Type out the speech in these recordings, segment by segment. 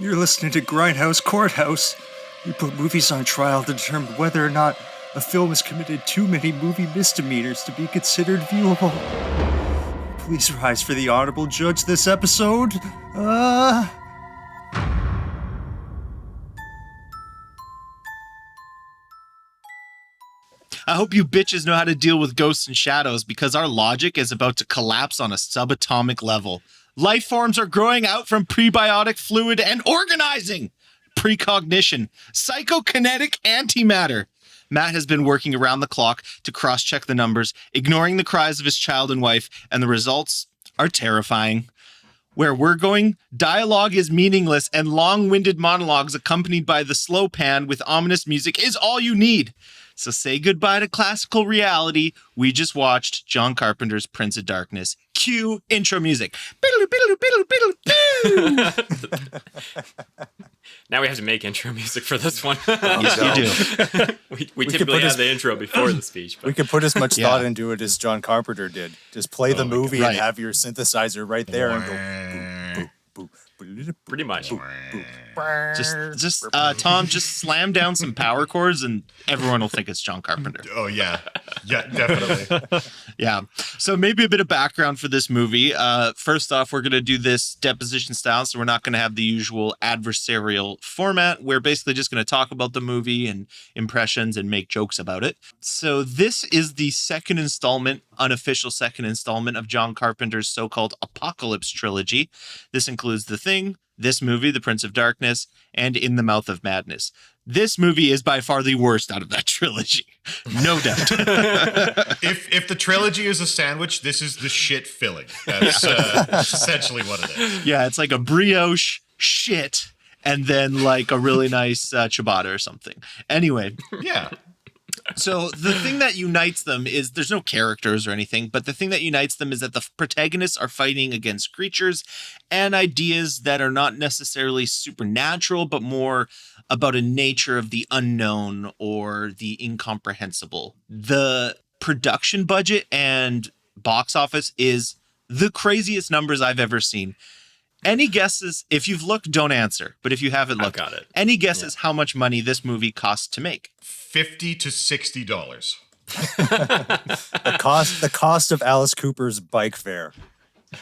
You're listening to Grindhouse Courthouse. We put movies on trial to determine whether or not a film has committed too many movie misdemeanors to be considered viewable. Please rise for the honorable judge this episode. I hope you bitches know how to deal with ghosts and shadows, because our logic is about to collapse on a subatomic level. Life forms are growing out from prebiotic fluid and organizing. Precognition. Psychokinetic antimatter. Matt has been working around the clock to cross-check the numbers, ignoring the cries of his child and wife, and the results are terrifying. Where we're going, dialogue is meaningless, and long-winded monologues accompanied by the slow pan with ominous music is all you need. So say goodbye to classical reality. We just watched John Carpenter's Prince of Darkness. Cue intro music. Now we have to make intro music for this one. Yes, you do. we typically have the intro before the speech. But. We could put as much thought into it as John Carpenter did. Just play the movie and have your synthesizer right there and go boop, boop, boop. Pretty much. Just Tom, just slam down some power chords and everyone will think it's John Carpenter. Oh, yeah. Yeah, definitely. Yeah. So maybe a bit of background for this movie. First off, we're going to do this deposition style, so we're not going to have the usual adversarial format. We're basically just going to talk about the movie and impressions and make jokes about it. So this is the unofficial second installment of John Carpenter's so-called Apocalypse trilogy. This includes The Thing, this movie, The Prince of Darkness, and In the Mouth of Madness. This movie is by far the worst out of that trilogy. No doubt. If the trilogy is a sandwich, this is the shit filling. That's essentially what it is. Yeah, it's like a brioche shit and then like a really nice ciabatta or something. Anyway. Yeah. So the thing that unites them is there's no characters or anything, but the thing that unites them is that the protagonists are fighting against creatures and ideas that are not necessarily supernatural, but more about a nature of the unknown or the incomprehensible. The production budget and box office is the craziest numbers I've ever seen. Any guesses? If you've looked, don't answer. But if you haven't looked, got it. Any guesses how much money this movie costs to make? $50 to $60. The cost of Alice Cooper's bike fare,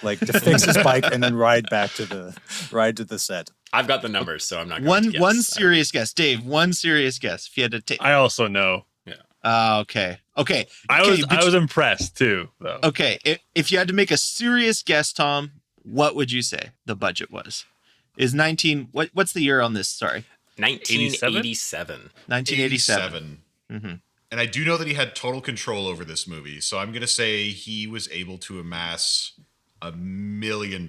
like to fix his bike and then ride to the set. I've got the numbers, so I'm not going to guess. One serious guess, Dave. One serious guess. If you had to take, I also know. Yeah. Okay. I was impressed too, though. Okay. If you had to make a serious guess, Tom, what would you say the budget was? What's the year on this? Sorry. 1987. 1987. Mm-hmm. And I do know that he had total control over this movie, so I'm going to say he was able to amass $1 million.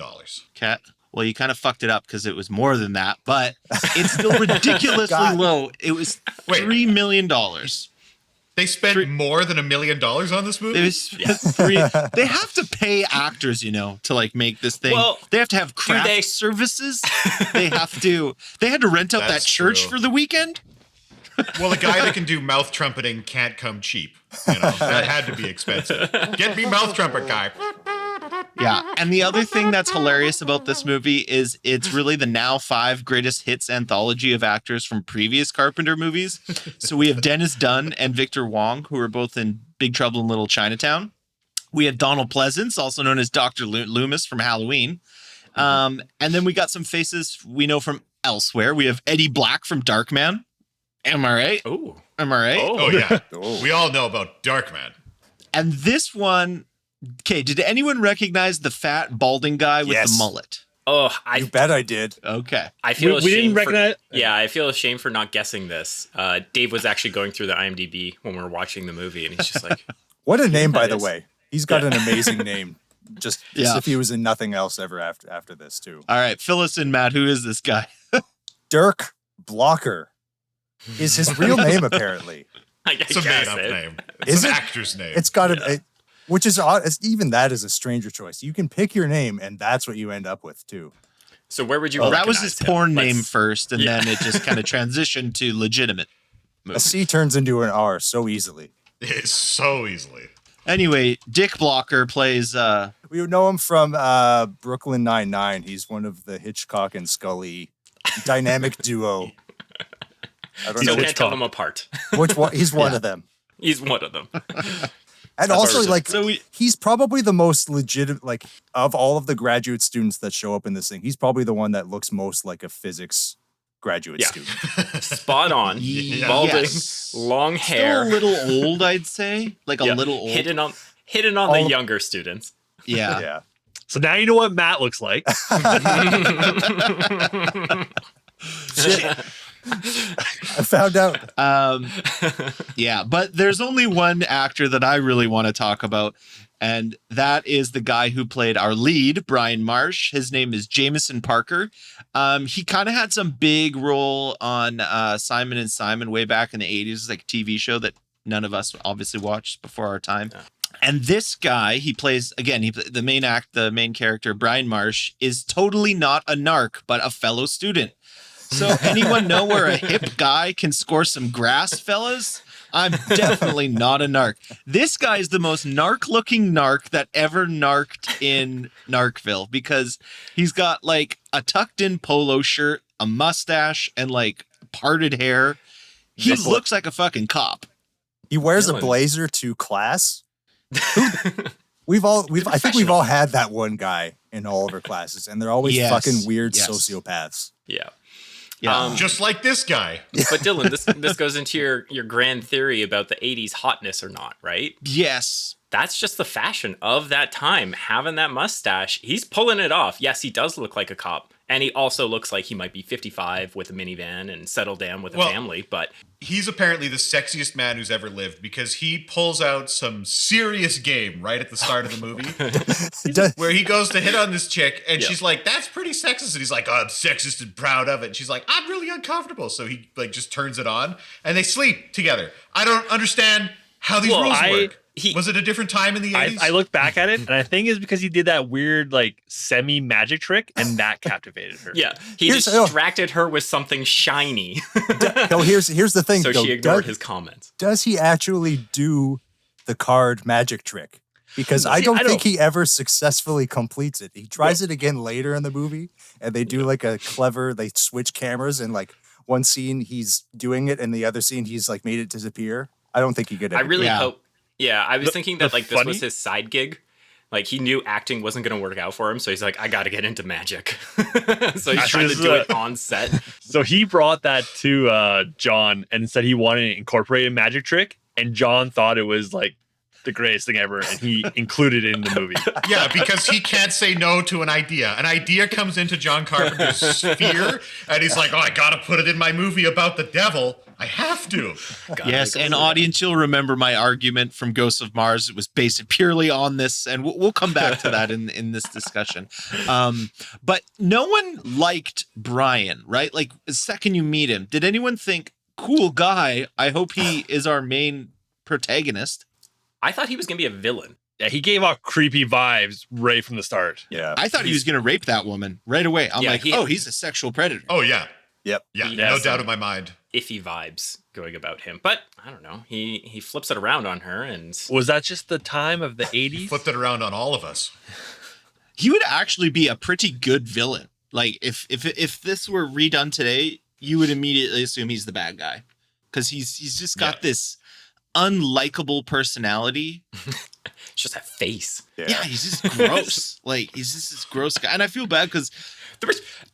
Cat. Well, you kind of fucked it up because it was more than that, but it's still ridiculously low. It was $3 million. They spent more than $1 million on this movie? It was they have to pay actors, to like make this thing. Well, they have to have craft services. They had to rent out that church for the weekend. Well, a guy that can do mouth trumpeting can't come cheap. That had to be expensive. Get me mouth trumpet guy. Yeah. And the other thing that's hilarious about this movie is it's really the now 5 greatest hits anthology of actors from previous Carpenter movies. So we have Dennis Dunn and Victor Wong, who are both in Big Trouble in Little Chinatown. We have Donald Pleasance, also known as Dr. Loomis from Halloween. And then we got some faces we know from elsewhere. We have Eddie Black from Darkman. Am I right? Oh. Am I right? Oh, yeah. We all know about Darkman. And this one... Okay, did anyone recognize the fat, balding guy with the mullet? Oh, you bet I did. Okay. I feel we didn't recognize. Yeah, I feel ashamed for not guessing this. Dave was actually going through the IMDb when we were watching the movie, and he's just like, "What a name, by the way! He's got an amazing name. Just if he was in nothing else ever after this too." All right, fill us in, Matt. Who is this guy? Dirk Blocker is his real name, apparently. It's a made-up name. It's an actor's name. It's got which is odd. Even that is a stranger choice. You can pick your name, and that's what you end up with too. So where would you? That was his porn name first, and then it just kind of transitioned to legitimate movie. A C turns into an R so easily. It's so easily. Anyway, Dick Blocker plays... we know him from Brooklyn Nine-Nine. He's one of the Hitchcock and Scully dynamic duo. I don't Still know can't tell them apart. which one. He's one of them. He's one of them. And also, like, So he's probably the most legitimate, like, of all of the graduate students that show up in this thing, he's probably the one that looks most like a physics graduate student. Spot on. Yeah. Balding, Yes. long Still hair. a little old, I'd say. Like a little old. Hidden on the younger students. Yeah. Yeah. So now you know what Matt looks like. I found out. Yeah, but there's only one actor that I really want to talk about, and that is the guy who played our lead, Brian Marsh. His name is Jameson Parker. He kind of had some big role on Simon and Simon way back in the 80s. It was like a TV show that none of us obviously watched before our time. Yeah. And this guy, he plays, again, the main character, Brian Marsh, is totally not a narc, but a fellow student. So anyone know where a hip guy can score some grass, fellas? I'm definitely not a narc. This guy is the most narc-looking narc that ever narked in Narcville, because he's got like a tucked-in polo shirt, a mustache, and like parted hair. He looks like a fucking cop. He wears a blazer to class. I think we've all had that one guy in all of our classes, and they're always fucking weird sociopaths. Yeah. Yeah. Just like this guy. But Dylan, this goes into your grand theory about the 80s hotness or not, right? Yes. That's just the fashion of that time, having that mustache. He's pulling it off. Yes, he does look like a cop. And he also looks like he might be 55 with a minivan and settled down with a family, but he's apparently the sexiest man who's ever lived, because he pulls out some serious game right at the start of the movie where he goes to hit on this chick and she's like, that's pretty sexist. And he's like, oh, I'm sexist and proud of it. And she's like, I'm really uncomfortable. So he like just turns it on and they sleep together. I don't understand how these rules work. Was it a different time in the 80s? I looked back at it, and I think it's because he did that weird, like, semi-magic trick, and that captivated her. Yeah, he distracted her with something shiny. Here's the thing. So she ignored his comments. Does he actually do the card magic trick? Because I don't think he ever successfully completes it. He tries it again later in the movie, and they do like a clever, they switch cameras, and like one scene he's doing it, and the other scene he's like made it disappear. I don't think he could. I really hope. Yeah, I was thinking that like this was his side gig. Like he knew acting wasn't going to work out for him, so he's like, I got to get into magic. So he's trying to do it on set. So he brought that to John and said he wanted to incorporate a magic trick, and John thought it was like the greatest thing ever, and he included it in the movie. Yeah, because he can't say no to an idea. An idea comes into John Carpenter's sphere, and he's like, oh, I got to put it in my movie about the devil. I have to. Yes, and audience, you'll remember my argument from Ghosts of Mars. It was based purely on this, and we'll come back to that in this discussion. But no one liked Brian, right? Like, the second you meet him, did anyone think, cool guy, I hope he is our main protagonist? I thought he was going to be a villain. Yeah, he gave off creepy vibes right from the start. Yeah. I thought he was going to rape that woman right away. I'm like, he's a sexual predator. Oh, yeah. Yep. Yeah, no doubt in my mind. Iffy vibes going about him. But I don't know. He flips it around on her, and was that just the time of the 80s? Flipped it around on all of us. He would actually be a pretty good villain. Like if this were redone today, you would immediately assume he's the bad guy, because he's just got this unlikable personality. It's just that face. Yeah, he's just gross. Like he's just this gross guy, and I feel bad because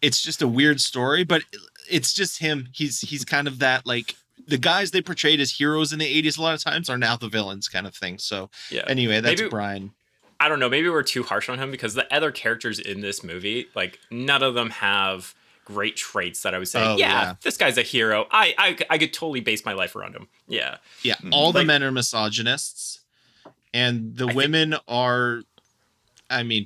it's just a weird story, but it's just him. He's kind of that, like, the guys they portrayed as heroes in the 80s a lot of times are now the villains kind of thing. So anyway, that's Brian. I don't know. Maybe we're too harsh on him, because the other characters in this movie, like, none of them have great traits that I would say, this guy's a hero. I could totally base my life around him. Yeah. Yeah. All the men are misogynists, and the women are,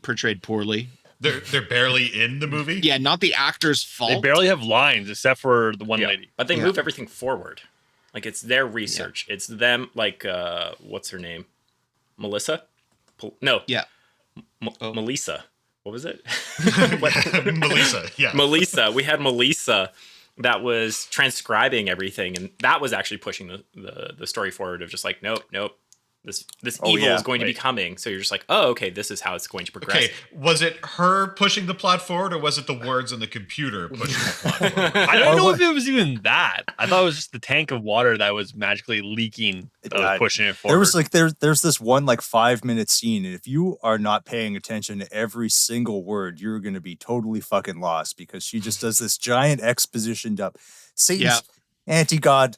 portrayed poorly. They're barely in the movie. Yeah, not the actor's fault. They barely have lines except for the one lady. But they move everything forward. Like, it's their research. Yeah. It's them, like, what's her name? Melissa? No. Yeah. Melissa. What was it? Melissa, yeah. Melissa. We had Melissa that was transcribing everything, and that was actually pushing the story forward of just like, nope. This evil is going to be coming. So you're just like, oh, okay, this is how it's going to progress. Okay, was it her pushing the plot forward, or was it the words on the computer pushing the plot forward? I don't know if it was even that. I thought it was just the tank of water that was magically leaking that was pushing it forward. There was like there's this one like 5-minute scene, and if you are not paying attention to every single word, you're going to be totally fucking lost, because she just does this giant exposition dump. Satan's anti-god.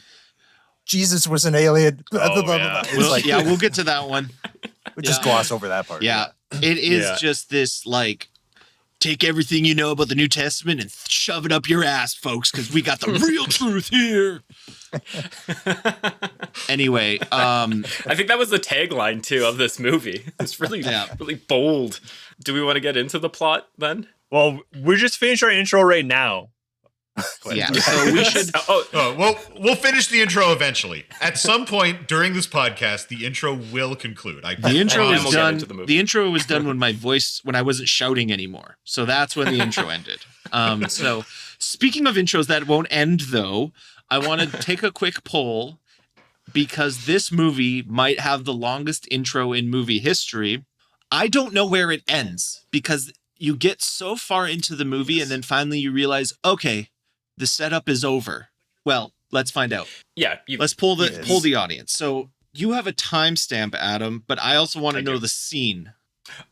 Jesus was an alien. We'll get to that one. We just gloss over that part. Yeah. It is just this, like, take everything you know about the New Testament and shove it up your ass, folks, because we got the real truth here. Anyway, I think that was the tagline too of this movie. It's really bold. Do we want to get into the plot then? Well, we just finished our intro right now. Yeah, so we should. We'll finish the intro eventually. At some point during this podcast, the intro will conclude. The intro was done. The intro was done when I wasn't shouting anymore. So that's when the intro ended. So speaking of intros that won't end, though, I want to take a quick poll, because this movie might have the longest intro in movie history. I don't know where it ends, because you get so far into the movie and then finally you realize, okay, the setup is over. Well, let's find out. Yeah. Let's pull the audience. So you have a timestamp, Adam, but I also want to know the scene.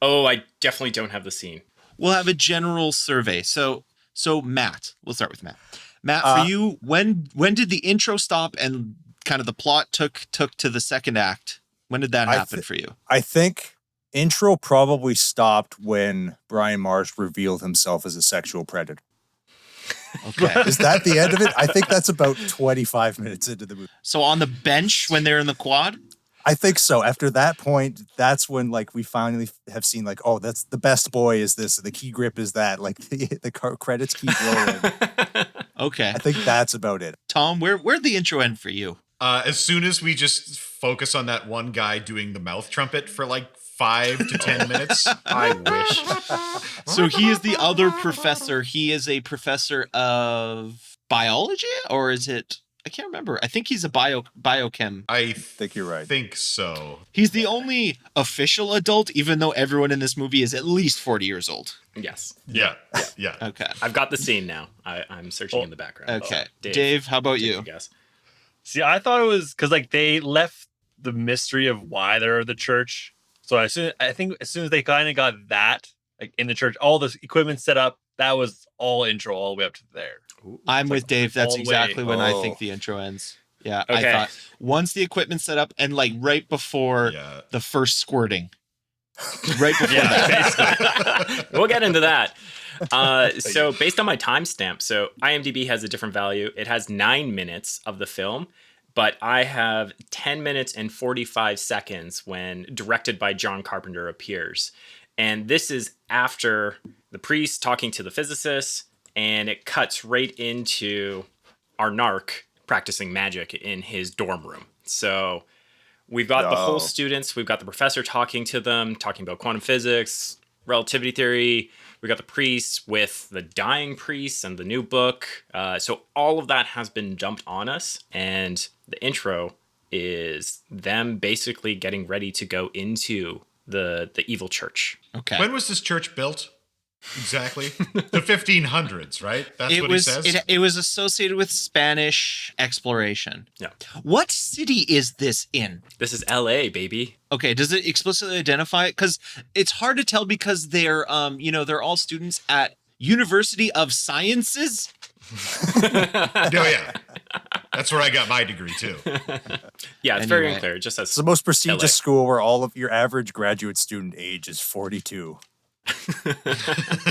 Oh, I definitely don't have the scene. We'll have a general survey. So Matt, we'll start with Matt. Matt, for you, when did the intro stop and kind of the plot took to the second act? When did that happen for you? I think intro probably stopped when Brian Marsh revealed himself as a sexual predator. Okay. Is that the end of it? I think that's about 25 minutes into the movie. So on the bench when they're in the quad? I think so. After that point, that's when like we finally have seen like, oh, that's the best boy is this, the key grip is that. Like the credits keep rolling. Okay. I think that's about it. Tom, where'd the intro end for you? As soon as we just focus on that one guy doing the mouth trumpet for like 5 to 10 minutes. I wish. So he is the other professor. He is a professor of biology, or is it? I can't remember. I think he's a biochem. I think you're right. Think so. He's the only official adult, even though everyone in this movie is at least 40 years old. Yes. Yeah. Okay. I've got the scene now. I'm searching in the background. Okay. Dave, how about you? Guess. See, I thought it was because like they left the mystery of why they're the church. So I think as soon as they kind of got that like in the church, all the equipment set up, that was all intro all the way up to there. I'm with Dave. That's exactly when I think the intro ends. Yeah, okay. I thought once the equipment's set up and like right before the first squirting. Right before that. Basically. We'll get into that. So based on my timestamp, so IMDB has a different value. It has 9 minutes of the film, but I have 10 minutes and 45 seconds when Directed by John Carpenter appears. And this is after the priest talking to the physicist, and it cuts right into our narc practicing magic in his dorm room. So we've got the whole students, we've got the professor talking to them, talking about quantum physics, relativity theory. We got the priest with the dying priest and the new book. So all of that has been dumped on us. And the intro is them basically getting ready to go into the evil church. Okay. When was this church built? Exactly. The 1500s, right? That's what he says. It was associated with Spanish exploration. Yeah. What city is this in? This is LA, baby. Okay. Does it explicitly identify it? Because it's hard to tell because they're, they're all students at University of Sciences. Oh, yeah. That's where I got my degree, too. Yeah, it's very unclear. It just says it's the most prestigious school where all of your average graduate student age is 42.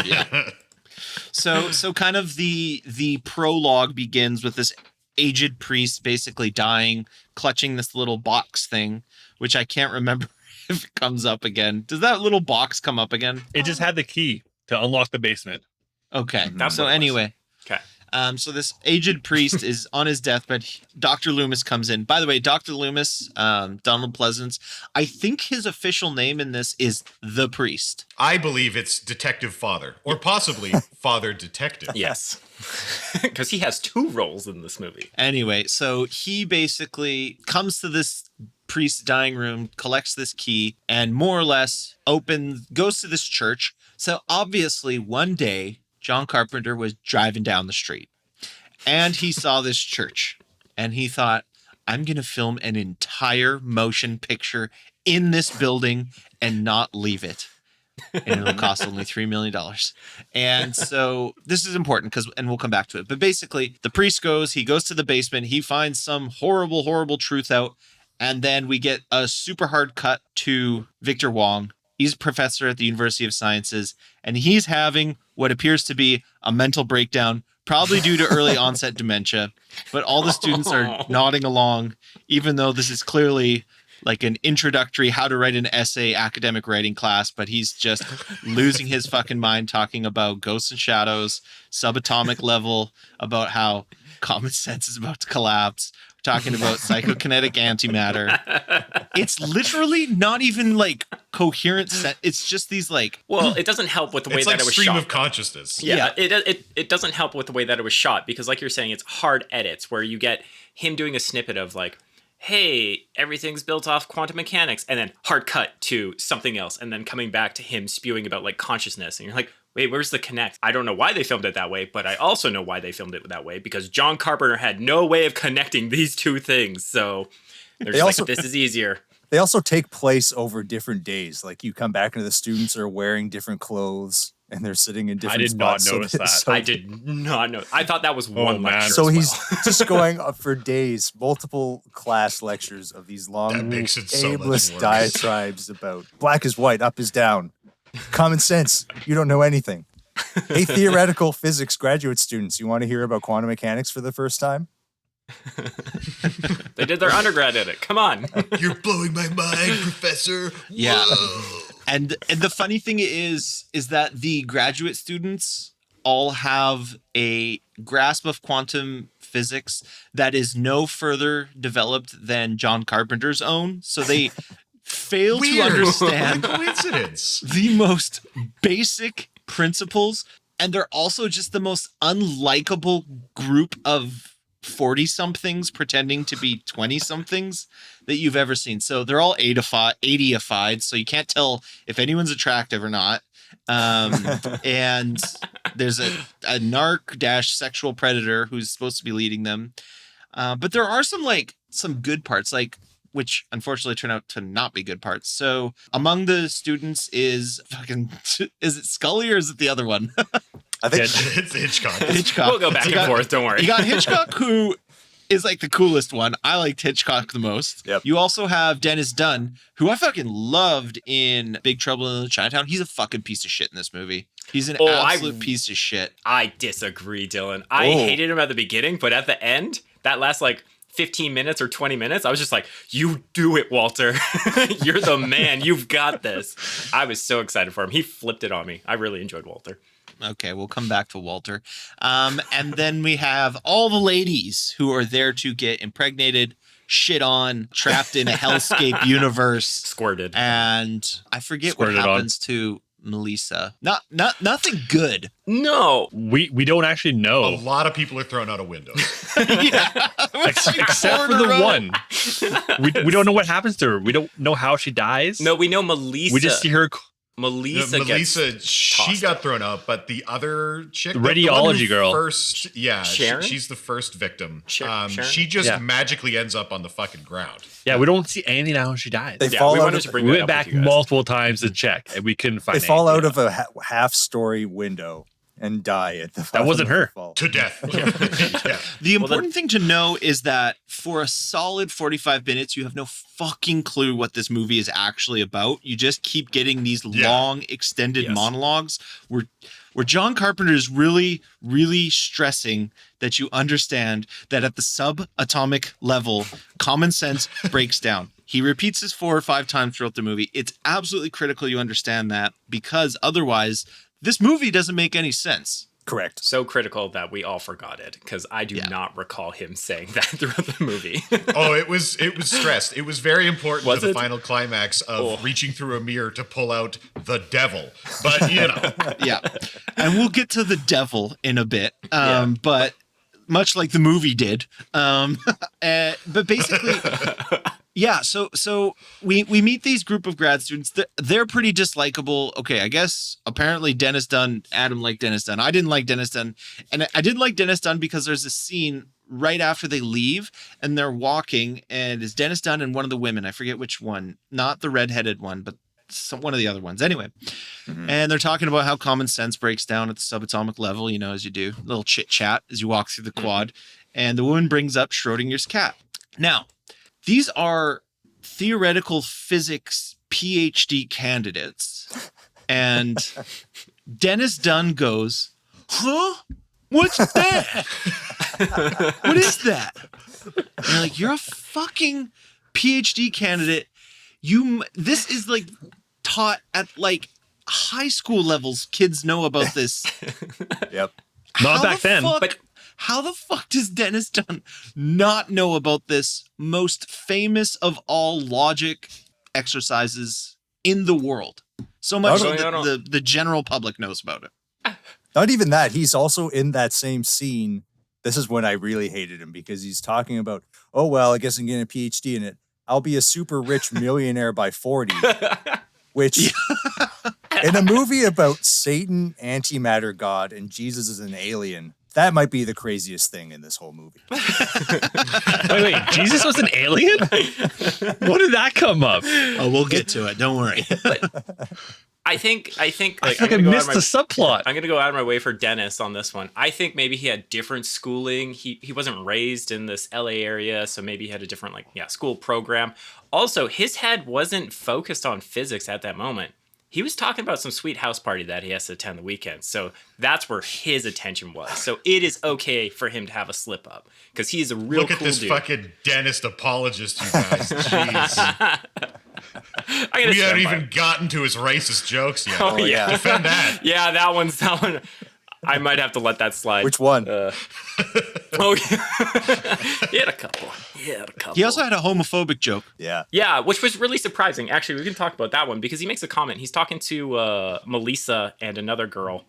Yeah. So kind of the prologue begins with this aged priest basically dying, clutching this little box thing, which I can't remember if it comes up again. Does that little box come up again? It just had the key to unlock the basement. Okay. That's so anyway. Okay. So this aged priest is on his deathbed. Dr. Loomis comes in. By the way, Dr. Loomis, Donald Pleasance, I think his official name in this is the priest. I believe it's Detective Father, or possibly Father Detective. Yes. Because he has 2 roles in this movie. Anyway, so he basically comes to this priest's dying room, collects this key, and more or less goes to this church. So obviously one day, John Carpenter was driving down the street and he saw this church and he thought, I'm going to film an entire motion picture in this building and not leave it. And it'll cost only $3 million. And so this is important and we'll come back to it. But basically, the priest he goes to the basement, he finds some horrible, horrible truth out. And then we get a super hard cut to Victor Wong. He's a professor at the University of Sciences, and he's having what appears to be a mental breakdown, probably due to early onset dementia. But all the students are nodding along, even though this is clearly like an introductory how to write an essay academic writing class, but he's just losing his fucking mind talking about ghosts and shadows, subatomic level, about how common sense is about to collapse, talking about psychokinetic antimatter. It's literally not even like coherent it's just these like... Well, it doesn't help with the way it's that like it was stream shot. of consciousness. Yeah, it doesn't help with the way that it was shot because like you're saying, it's hard edits where you get him doing a snippet of like, hey, everything's built off quantum mechanics, and then hard cut to something else, and then coming back to him spewing about like consciousness, and you're like, wait, where's the connect? I don't know why they filmed it that way, but I also know why they filmed it that way, because John Carpenter had no way of connecting these two things, so they're just like, this is easier. They also take place over different days. Like you come back and the students are wearing different clothes and they're sitting in different spots. I did not notice that. I did not know. I thought that was one lecture. So he's just going up for days, multiple class lectures of these long, aimless diatribes about black is white, up is down. Common sense. You don't know anything. Hey, theoretical physics graduate students, you want to hear about quantum mechanics for the first time? They did their undergrad in it. Come on. You're blowing my mind, Professor. Yeah. Whoa. And the funny thing is that the graduate students all have a grasp of quantum physics that is no further developed than John Carpenter's own. So they fail to understand coincidence. The most basic principles. And they're also just the most unlikable group of 40-somethings pretending to be 20-somethings that you've ever seen. So they're all 80ified, so you can't tell if anyone's attractive or not. And there's a narc-sexual predator who's supposed to be leading them. But there are some good parts, which unfortunately turn out to not be good parts. So among the students is it Scully or is it the other one? I think it's Hitchcock. We'll go back and forth. Don't worry. You got Hitchcock, who is like the coolest one. I liked Hitchcock the most. Yep. You also have Dennis Dunn, who I fucking loved in Big Trouble in Little Chinatown. He's a fucking piece of shit in this movie. He's an absolute piece of shit. I disagree, Dylan. I hated him at the beginning, but at the end, that last 15 minutes or 20 minutes, I was just like, you do it, Walter. You're the man. You've got this. I was so excited for him. He flipped it on me. I really enjoyed Walter. Okay, we'll come back to Walter. And then we have all the ladies who are there to get impregnated, shit on, trapped in a hellscape universe. Squirted. And I forget what happens to Melissa. Nothing good. No. We don't actually know. A lot of people are thrown out of windows. Yeah. Except for the one. We don't know what happens to her. We don't know how she dies. No, we know Melissa. We just see her... Melissa, she got thrown out, but the other chick, the radiology girl, she's the first victim. Sharon? She just magically ends up on the fucking ground. Yeah, we don't see anything how she dies. We went back multiple times to check, and we couldn't find. They fall out of a half-story window and die at the. That wasn't her. To death. Yeah. The important thing to know is that for a solid 45 minutes, you have no fucking clue what this movie is actually about. You just keep getting these long, extended monologues where John Carpenter is really, really stressing that you understand that at the subatomic level, common sense breaks down. He repeats this 4 or 5 times throughout the movie. It's absolutely critical you understand that, because otherwise this movie doesn't make any sense. Correct. So critical that we all forgot it, because I do not recall him saying that throughout the movie. It was stressed. It was very important to the final climax of reaching through a mirror to pull out the devil. But Yeah. And we'll get to the devil in a bit. But much like the movie did. But basically Yeah, so we meet these group of grad students. They're pretty dislikable. Okay, I guess apparently Dennis Dunn, Adam liked Dennis Dunn. I didn't like Dennis Dunn. And I didn't like Dennis Dunn because there's a scene right after they leave and they're walking, and it's Dennis Dunn and one of the women. I forget which one. Not the redheaded one, but one of the other ones. Anyway, and they're talking about how common sense breaks down at the subatomic level, as you do. A little chit chat as you walk through the quad. And the woman brings up Schrodinger's cat. Now, these are theoretical physics PhD candidates. And Dennis Dunn goes, huh? What's that? What is that? And you're like, you're a fucking PhD candidate. This is like taught at like high school levels. Kids know about this. Yep. Not back then. But How the fuck does Dennis Dunn not know about this most famous of all logic exercises in the world? So much that the general public knows about it. Not even that. He's also in that same scene. This is when I really hated him because he's talking about, oh, well, I guess I'm getting a PhD in it. I'll be a super rich millionaire by 40. Which, in a movie about Satan, antimatter god, and Jesus is an alien, that might be the craziest thing in this whole movie. Wait, Jesus was an alien? What did that come up? Oh, we'll get to it. Don't worry. I think I missed the subplot. I'm gonna go out of my way for Dennis on this one. I think maybe he had different schooling. He wasn't raised in this LA area, so maybe he had a different school program. Also, his head wasn't focused on physics at that moment. He was talking about some sweet house party that he has to attend the weekend. So that's where his attention was. So it is okay for him to have a slip up because he's a real Look at cool this dude. fucking dentist apologist, you guys. Jeez. We haven't even gotten to his racist jokes yet. Oh, yeah. Defend that. Yeah, that one. I might have to let that slide. Which one? Oh, he had a couple. He also had a homophobic joke. Yeah. Yeah, which was really surprising. Actually, we can talk about that one because he makes a comment. He's talking to Melissa and another girl.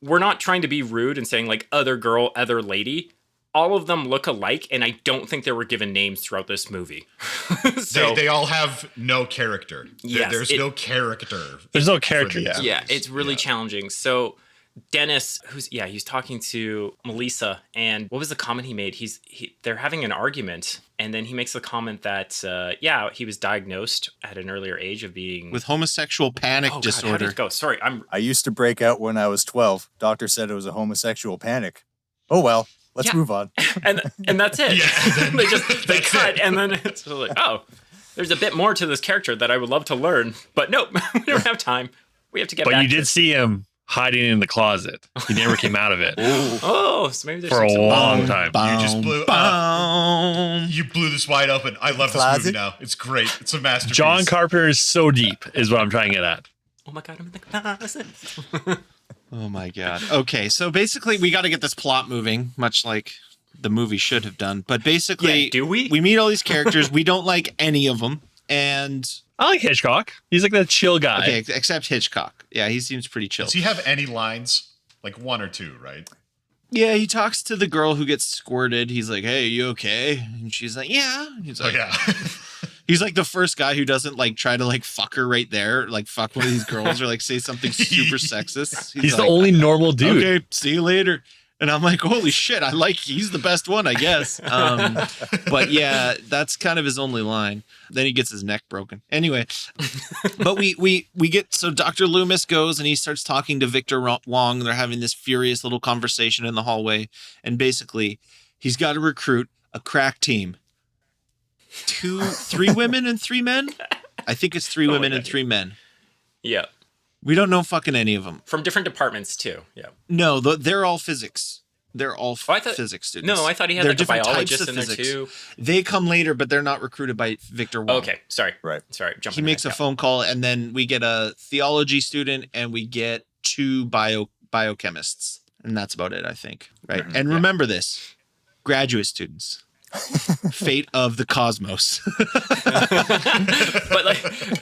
We're not trying to be rude and saying like other girl, other lady. All of them look alike, and I don't think they were given names throughout this movie. So they all have no character. Yes, There's no character. There's no character. Yeah, it's really challenging. So Dennis, he's talking to Melissa, and what was the comment he made? They're having an argument, and then he makes the comment that he was diagnosed at an earlier age of being with homosexual panic disorder. How did it go? Sorry, I used to break out when I was 12. Doctor said it was a homosexual panic. Oh well, let's move on. and that's it. Yeah, they cut, and then it's like, oh, there's a bit more to this character that I would love to learn, but nope, we don't have time. We have to get back. But you did see him hiding in the closet. He never came out of it. Oh, so maybe there's for a long time. You just blew this wide open. I love this movie now. It's great. It's a masterpiece. John Carpenter is so deep, is what I'm trying to get at. Oh my god, I'm in the closet. Oh my god. Okay, so basically we got to get this plot moving, much like the movie should have done. But basically, do we? We meet all these characters. We don't like any of them, and I like Hitchcock. He's like the chill guy. Okay, except Hitchcock. Yeah, he seems pretty chill. Does he have any lines? Like one or two, right? Yeah, he talks to the girl who gets squirted. He's like, "Hey, you okay?" And she's like, "Yeah." He's like, yeah. He's like the first guy who doesn't like try to like fuck her right there, like fuck one of these girls or like say something super sexist. He's like, the only normal dude. Okay, see you later. And I'm like, holy shit, he's the best one, I guess. But yeah, that's kind of his only line. Then he gets his neck broken. Anyway, but we get, so Dr. Loomis goes and he starts talking to Victor Wong. They're having this furious little conversation in the hallway. And basically, he's got to recruit a crack team. 3 women and 3 men? I think it's 3 women and 3 men. Yeah. We don't know fucking any of them. From different departments, too. Yeah. No, they're all physics. They're all physics students. No, I thought he had like a biologist in there, too. They come later, but they're not recruited by Victor Wong. Okay, sorry. Right. Sorry, he makes a phone call, and then we get a theology student, and we get 2 biochemists. And that's about it, I think. Right? Mm-hmm. And remember this. Graduate students. Fate of the cosmos.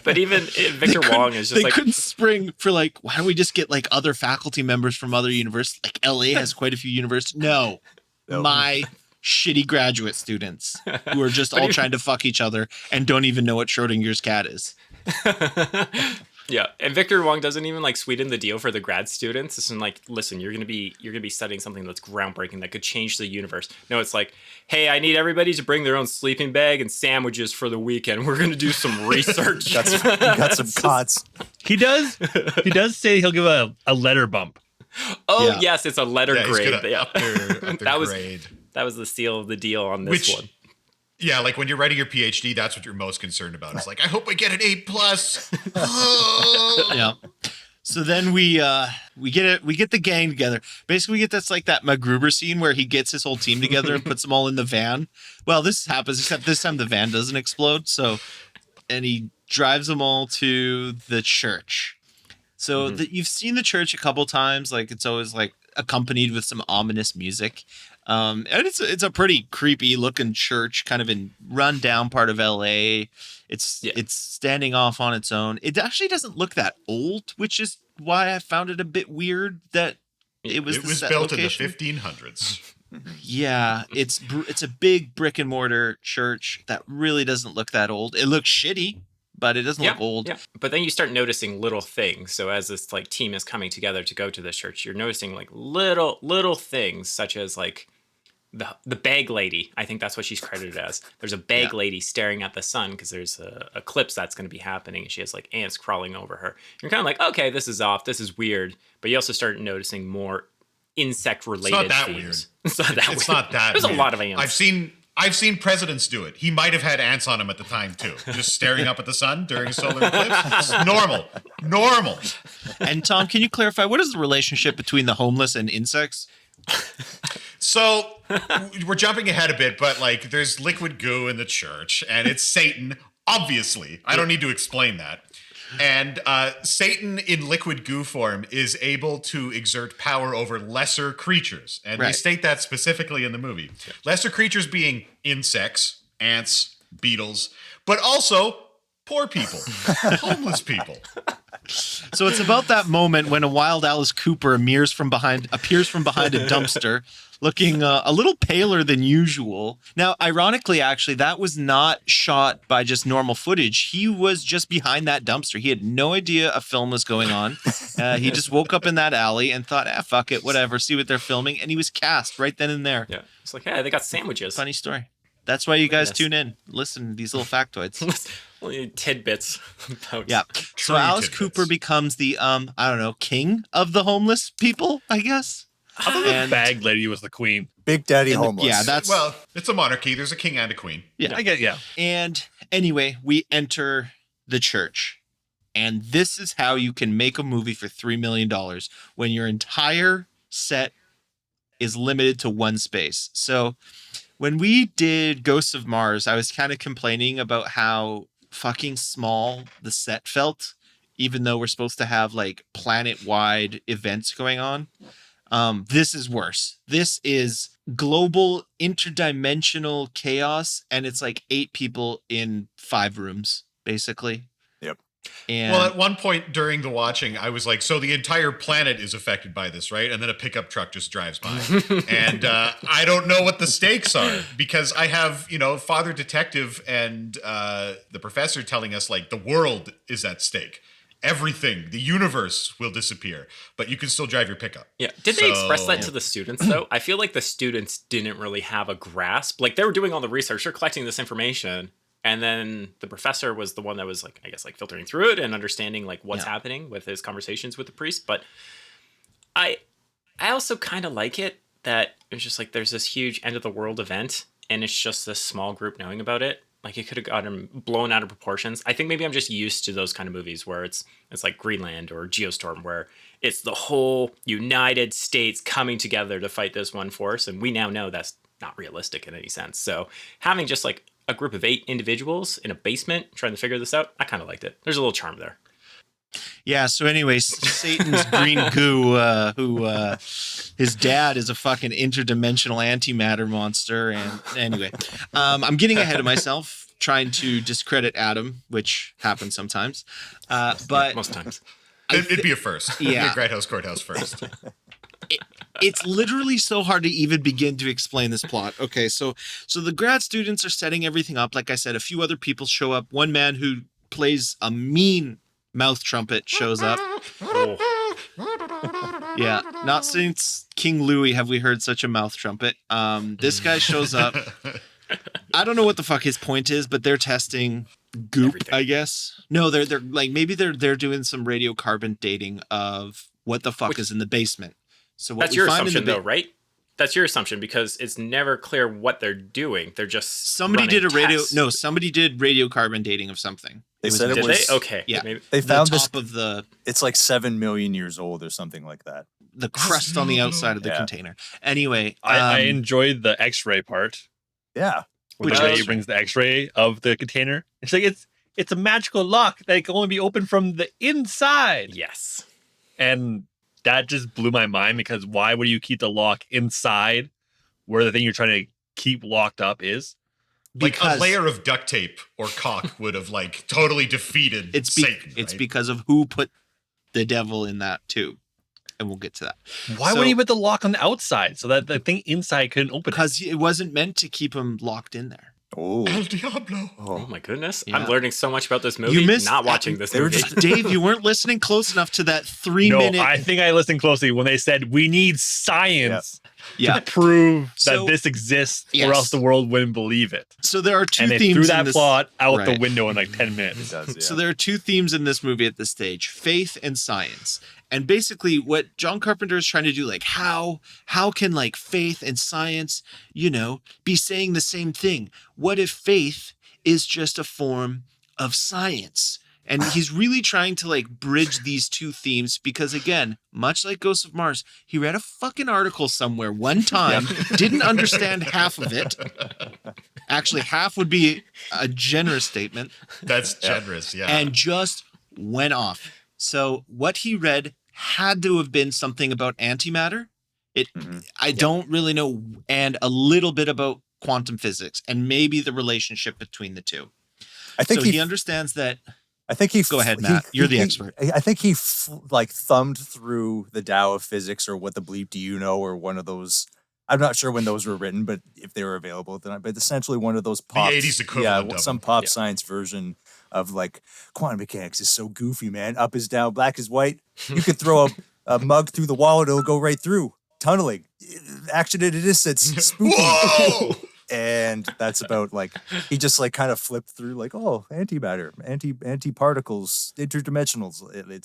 but even Victor Wong is just they couldn't spring for like, why don't we just get like other faculty members from other universities? Like LA has quite a few universities. No. My shitty graduate students who are just all trying to fuck each other and don't even know what Schrodinger's cat is. Yeah, and Victor Wong doesn't even like sweeten the deal for the grad students. It's like, listen, you're gonna be studying something that's groundbreaking that could change the universe. No, it's like, hey, I need everybody to bring their own sleeping bag and sandwiches for the weekend. We're gonna do some research. got some cots. He does say he'll give a letter bump. Oh Yeah. yes, it's a letter grade. He's up their grade. That was the seal of the deal on this one. Yeah, like when you're writing your PhD, that's what you're most concerned about. It's like, I hope I get an A+. Yeah. So then we get the gang together. Basically, we get that MacGruber scene where he gets his whole team together and puts them all in the van. Well, this happens, except this time the van doesn't explode. And he drives them all to the church. So you've seen the church a couple times. Like it's always like accompanied with some ominous music. And it's a pretty creepy looking church, kind of in run down part of LA. It's standing off on its own. It actually doesn't look that old, which is why I found it a bit weird that it was built location. in the 1500s. Yeah, it's a big brick and mortar church that really doesn't look that old. It looks shitty, but it doesn't look old. Yeah. But then you start noticing little things. So as this like team is coming together to go to this church, you're noticing like little things, such as like the bag lady. I think that's what she's credited as. There's a bag lady staring at the sun because there's a eclipse that's going to be happening, and she has like ants crawling over her. You're kind of like, okay, this is off. This is weird. But you also start noticing more insect-related themes. It's not that weird. It's not that There's weird. A lot of ants. I've seen presidents do it. He might have had ants on him at the time too, just staring up at the sun during a solar eclipse. It's normal. And Tom, can you clarify what is the relationship between the homeless and insects? So we're jumping ahead a bit, but like there's liquid goo in the church, and it's Satan. Obviously, I don't need to explain that. And Satan in liquid goo form is able to exert power over lesser creatures. And they state that specifically in the movie. Lesser creatures being insects, ants, beetles, but also poor people, homeless people. So it's about that moment when a wild Alice Cooper appears from behind a dumpster, looking a little paler than usual. Now, ironically, actually, that was not shot by just normal footage. He was just behind that dumpster. He had no idea a film was going on. He just woke up in that alley and thought, fuck it, whatever, see what they're filming. And he was cast right then and there. Yeah. It's like, hey, they got sandwiches. Funny story. That's why you guys tune in. Listen to these little factoids. Tidbits. So Alice Cooper becomes the, king of the homeless people, I guess. I thought the bag lady was the queen. Big Daddy homeless. Well, it's a monarchy. There's a king and a queen. Yeah. I get, And anyway, we enter the church. And this is how you can make a movie for $3 million when your entire set is limited to one space. So when we did Ghosts of Mars, I was kind of complaining about how fucking small the set felt, even though we're supposed to have like planet-wide events going on. This is worse. This is global interdimensional chaos, and it's like 8 people in 5 rooms, basically. Yep. And well, at one point during the watching, I was like, so the entire planet is affected by this, right? And then a pickup truck just drives by. And I don't know what the stakes are, because I have, Father Detective and the professor telling us, like, the world is at stake. Everything, the universe will disappear, but you can still drive your pickup. Yeah. Did they express that to the students, though? I feel like the students didn't really have a grasp. Like, they were doing all the research, they're collecting this information, and then the professor was the one that was, like, I guess, like, filtering through it and understanding, like, what's happening with his conversations with the priest. But I also kind of like it that it's just, like, there's this huge end-of-the-world event, and it's just this small group knowing about it. Like, it could have gotten blown out of proportions. I think maybe I'm just used to those kind of movies where it's like Greenland or Geostorm, where it's the whole United States coming together to fight this one force. And we now know that's not realistic in any sense. So having just like a group of 8 individuals in a basement trying to figure this out, I kind of liked it. There's a little charm there. Yeah, so anyway, Satan's green goo, who his dad is a fucking interdimensional antimatter monster. And anyway, I'm getting ahead of myself, trying to discredit Adam, which happens sometimes. But most times. It'd be a first. Yeah. It'd be a Grindhouse Courthouse first. It's literally so hard to even begin to explain this plot. Okay, so the grad students are setting everything up. Like I said, a few other people show up. One man who plays a mean mouth trumpet shows up. Oh. Yeah, not since King Louis have we heard such a mouth trumpet. This guy shows up. I don't know what the fuck his point is, but they're testing goop, Everything. I guess. No, they're like maybe they're doing some radiocarbon dating of what the fuck is in the basement. So what That's we your find in assumption, the though, right? That's your assumption because it's never clear what they're doing. They're just somebody did a running tests. somebody did radiocarbon dating of something. They said it Did was. they? Okay. Yeah. Maybe. They found the this. top of the It's like 7 million years old or something like that. crust on the outside of the Yeah. container. Anyway, I enjoyed the X-ray part. Yeah. When Which the lady is- brings the X-ray of the container. It's like it's a magical lock that can only be opened from the inside. Yes. And that just blew my mind because why would you keep the lock inside where the thing you're trying to keep locked up is? Like because a layer of duct tape or caulk would have like totally defeated Satan. it's right? because of who put the devil in that tube. And we'll get to that. Why So- would he put the lock on the outside so that the thing inside couldn't open it? Because it wasn't meant to keep him locked in there. Oh. El Diablo. Oh my goodness. Yeah. I'm learning so much about this movie. missed- not watching this they were movie. just- Dave, you weren't listening close enough to that 3 No, minute. I think I listened closely when they said we need science Yeah. to prove So- that this exists, Yes. or else the world wouldn't believe it. So there are two And they themes threw in that this. plot out the Right. window in like 10 It minutes. does, yeah. So there are two themes in this movie at this stage: faith and science. And basically, what John Carpenter is trying to do, like how can like faith and science, be saying the same thing? What if faith is just a form of science? And he's really trying to like bridge these two themes because, again, much like Ghosts of Mars, he read a fucking article somewhere one time, didn't understand half of it. Actually, half would be a generous statement, That's generous, yeah. and just went off. So what he read had to have been something about antimatter. I don't really know, and a little bit about quantum physics and maybe the relationship between the two. I think So he understands that. I think he. Go ahead, Matt. You're the expert. I think he thumbed through the Tao of Physics or What the Bleep Do You Know or one of those. I'm not sure when those were written, but if they were available at the time. But essentially, one of those pop. 80s equivalent Yeah, of some them. pop science version of like quantum mechanics is so goofy, man. Up is down, black is white. You could throw a mug through the wall and it'll go right through. Tunneling, action at a distance, spooky. Whoa! And that's about like he just like kind of flipped through like antimatter, anti-particles, interdimensionals.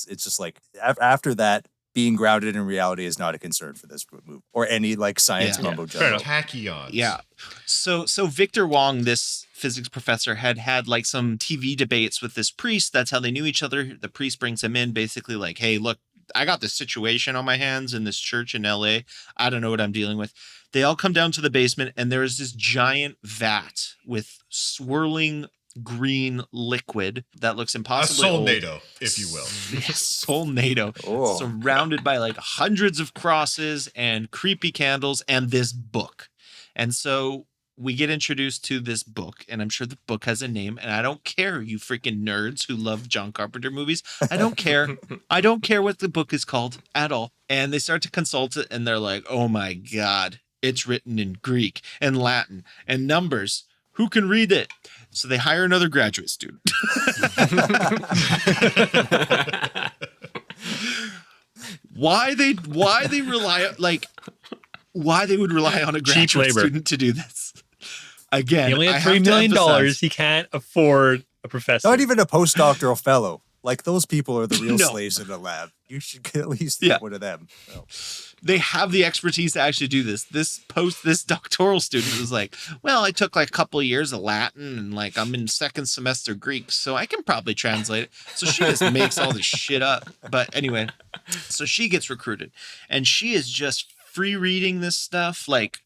It's just like after that, being grounded in reality is not a concern for this movie or any like science Yeah. mumbo Fair jumbo. enough. Tachyons. Yeah. So Victor Wong, this physics professor, had like some TV debates with this priest. That's how they knew each other. The priest brings him in basically like, hey, look, I got this situation on my hands in this church in LA. I don't know what I'm dealing with. They all come down to the basement and there is this giant vat with swirling green liquid that looks A impossibly old. solnado, if you will. Yes, Solnado. Oh. Surrounded by like hundreds of crosses and creepy candles and this book. And so we get introduced to this book, and I'm sure the book has a name, and I don't care, you freaking nerds who love John Carpenter movies. I don't care. I don't care what the book is called at all. And they start to consult it, and they're like, oh my God, it's written in Greek and Latin and numbers. Who can read it? So they hire another graduate student. Why they rely like why they would rely on a Cheap graduate labor. student to do this? Again, He only I had have $3 to million. emphasize- He can't afford a professor. Not even a postdoctoral fellow. Like those people are the real No. slaves in the lab. You should at least Yeah. get one of them. So. They have the expertise to actually do this. This doctoral student was like, well, I took like a couple of years of Latin and like I'm in second semester Greek, so I can probably translate it. So she just makes all this shit up. But anyway, so she gets recruited and she is just free reading this stuff, like,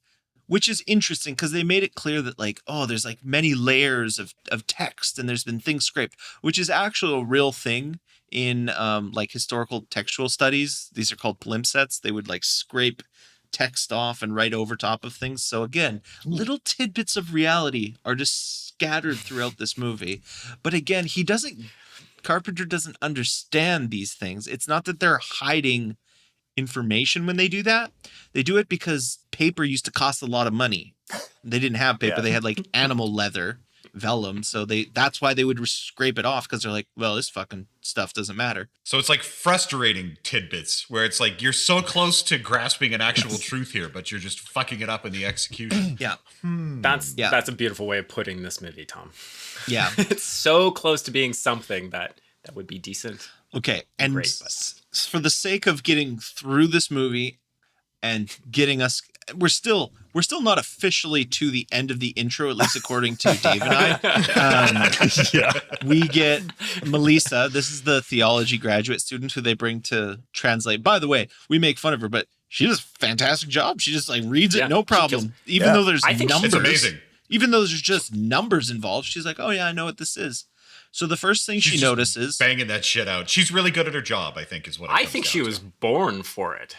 which is interesting because they made it clear that like, oh, there's like many layers of text and there's been things scraped, which is actually a real thing in like historical textual studies. These are called palimpsests. They would like scrape text off and write over top of things. So again, little tidbits of reality are just scattered throughout this movie. But again, Carpenter doesn't understand these things. It's not that they're hiding information when they do that. They do it because paper used to cost a lot of money. They didn't have paper. They had like animal leather, vellum. So that's why they would scrape it off, because they're like, well, this fucking stuff doesn't matter. So it's like frustrating tidbits where it's like you're so close to grasping an actual truth here, but you're just fucking it up in the execution. Yeah. That's a beautiful way of putting this movie, Tom. Yeah. It's so close to being something that would be decent. Okay. And Great, but for the sake of getting through this movie and getting us, we're still not officially to the end of the intro, at least according to Dave and I. We get Melissa. This is the theology graduate student who they bring to translate. By the way, we make fun of her, but she does a fantastic job. She just like reads it, no problem. Even though there's numbers. It's amazing. Even though there's just numbers involved, she's like, oh yeah, I know what this is. So the first thing she notices, banging that shit out. She's really good at her job, I think, is what I think she was born for it.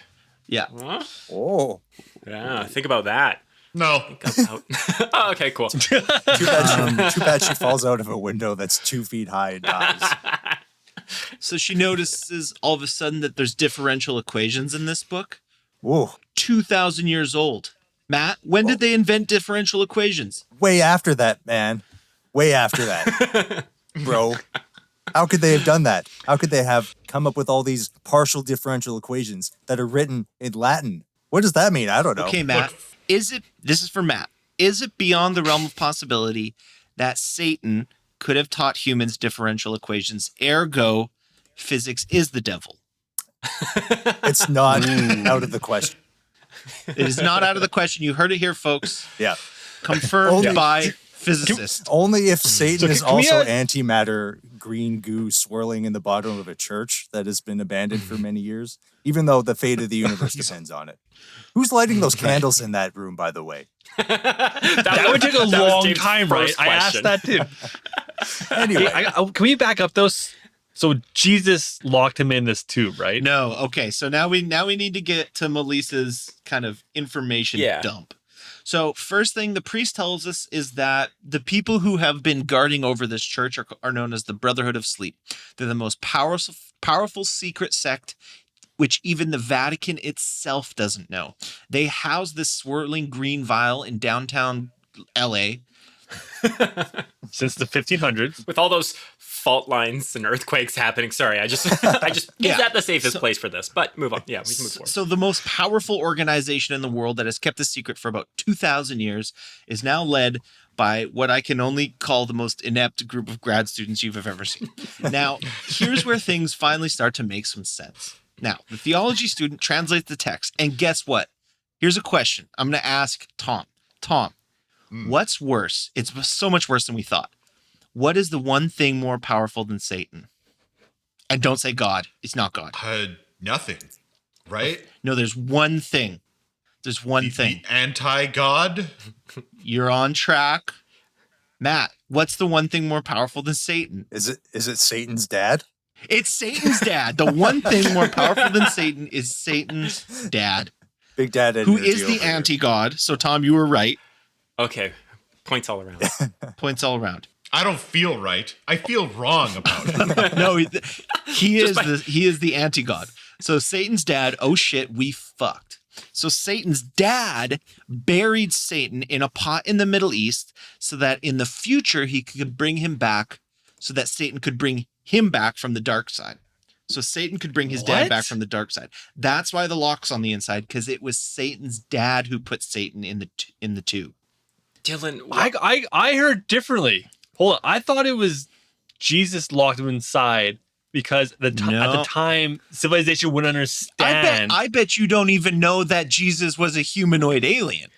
Yeah. Huh? Oh. Yeah, think about that. No. Oh, okay, cool. Too bad she falls out of a window that's 2 feet high and dies. So she notices all of a sudden that there's differential equations in this book. Whoa. 2,000 years old. Matt, when did they invent differential equations? Way after that, man. Way after that. Bro. How could they have done that? How could they have come up with all these partial differential equations that are written in Latin? What does that mean? I don't know. Okay, Matt. This is for Matt. Is it beyond the realm of possibility that Satan could have taught humans differential equations? Ergo, physics is the devil. It's not out of the question. It is not out of the question. You heard it here, folks. Yeah. Confirmed by physicists. Only if Satan is can we also add- antimatter green goo swirling in the bottom of a church that has been abandoned for many years, even though the fate of the universe depends on it. Who's lighting those candles in that room, by the way? That would take a long time, right? I asked that too. Anyway, Can we back up those? So Jesus locked him in this tube, right? No. Okay. So now we need to get to Melissa's kind of information dump. So first thing the priest tells us is that the people who have been guarding over this church are known as the Brotherhood of Sleep. They're the most powerful secret sect, which even the Vatican itself doesn't know. They house this swirling green vial in downtown LA. Since the 1500s. With all those fault lines and earthquakes happening. Sorry, I just is that the safest place for this? But move on. Yeah, we can move forward. So the most powerful organization in the world that has kept the secret for about 2,000 years is now led by what I can only call the most inept group of grad students you've ever seen. Now, here's where things finally start to make some sense. Now, the theology student translates the text, and guess what? Here's a question I'm going to ask Tom. Tom, what's worse? It's so much worse than we thought. What is the one thing more powerful than Satan? And don't say God. It's not God. Nothing, right? No, there's one thing. There's one thing. The anti-God? You're on track. Matt, what's the one thing more powerful than Satan? is it Satan's dad? It's Satan's dad. The one thing more powerful than Satan is Satan's dad. Big Dad Who energy is the over here. anti-God. So, Tom, you were right. Okay, points all around. Points all around. I don't feel right. I feel wrong about it. No, he is the anti-God. So Satan's dad, oh shit, we fucked. So Satan's dad buried Satan in a pot in the Middle East so that in the future he could bring him back, so that Satan could bring him back from the dark side. So Satan could bring his dad back from the dark side. That's why the lock's on the inside, because it was Satan's dad who put Satan in the tube. Dylan, I heard differently. Hold on. I thought it was Jesus locked him inside because at the time civilization wouldn't understand. I bet you don't even know that Jesus was a humanoid alien.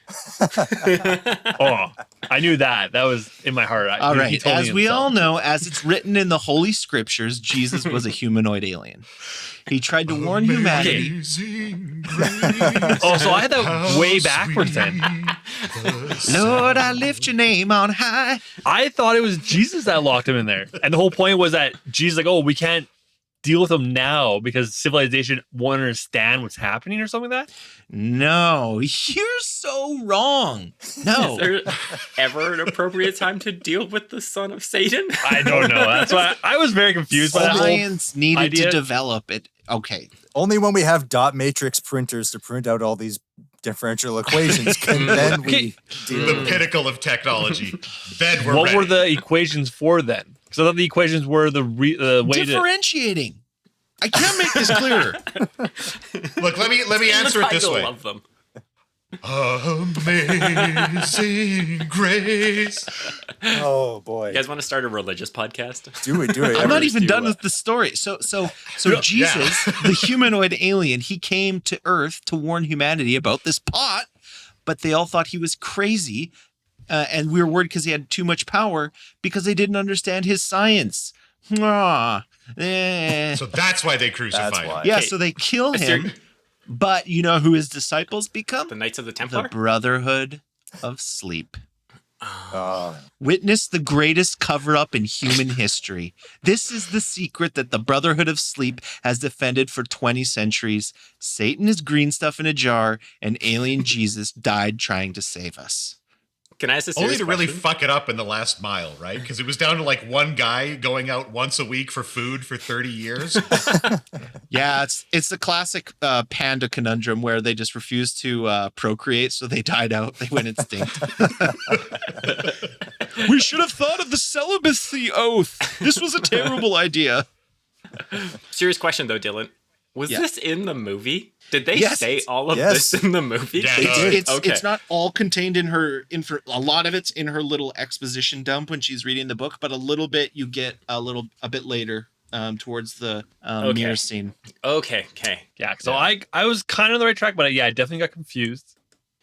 Oh, I knew that. That was in my heart. All right. As we all know, as it's written in the Holy Scriptures, Jesus was a humanoid alien. He tried to warn humanity. Oh, so I had that way backwards then. Lord, I lift your name on high. I thought it was Jesus that locked him in there. And the whole point was that Jesus like, oh, we can't deal with them now because civilization won't understand what's happening or something like that? No, you're so wrong. No. Is there ever an appropriate time to deal with the son of Satan? I don't know. That's why I was very confused by that whole Science needed idea. to develop it. Okay. Only when we have dot matrix printers to print out all these differential equations can then we deal The with it. pinnacle of technology. Then we're What ready. were the equations for then? Because I thought the equations were the way to. Differentiating. I can't make this clearer. Look, let me answer it this way. Of them. Amazing grace. Oh boy. You guys want to start a religious podcast? Do it. I'm not even Do done it. with the story. So Jesus, the humanoid alien, he came to Earth to warn humanity about this pot, but they all thought he was crazy, and we were worried because he had too much power because they didn't understand his science. So that's why they crucified That's him. why. Yeah, Okay. so they kill Is there- him, but you know who his disciples become? The Knights of the The Templar? Brotherhood of Sleep. Oh, Witness the greatest cover-up in human history. This is the secret that the Brotherhood of Sleep has defended for 20 centuries. Satan is green stuff in a jar, and alien Jesus died trying to save us. Can I ask a Only serious to really question? fuck it up in the last mile, right? Because it was down to like one guy going out once a week for food for 30 years. Yeah, it's the classic panda conundrum where they just refused to procreate, so they died out. They went extinct. We should have thought of the celibacy oath. This was a terrible idea. Serious question though, Dylan. Was Yeah. this in the movie? Did they Yes. say all of Yes. this in the movie? Yeah, no, It's Okay. it's not all contained in her a lot of it's in her little exposition dump when she's reading the book, but a little bit you get a bit later towards the Okay. mirror scene. Okay. Yeah, so I was kind of on the right track, but I definitely got confused.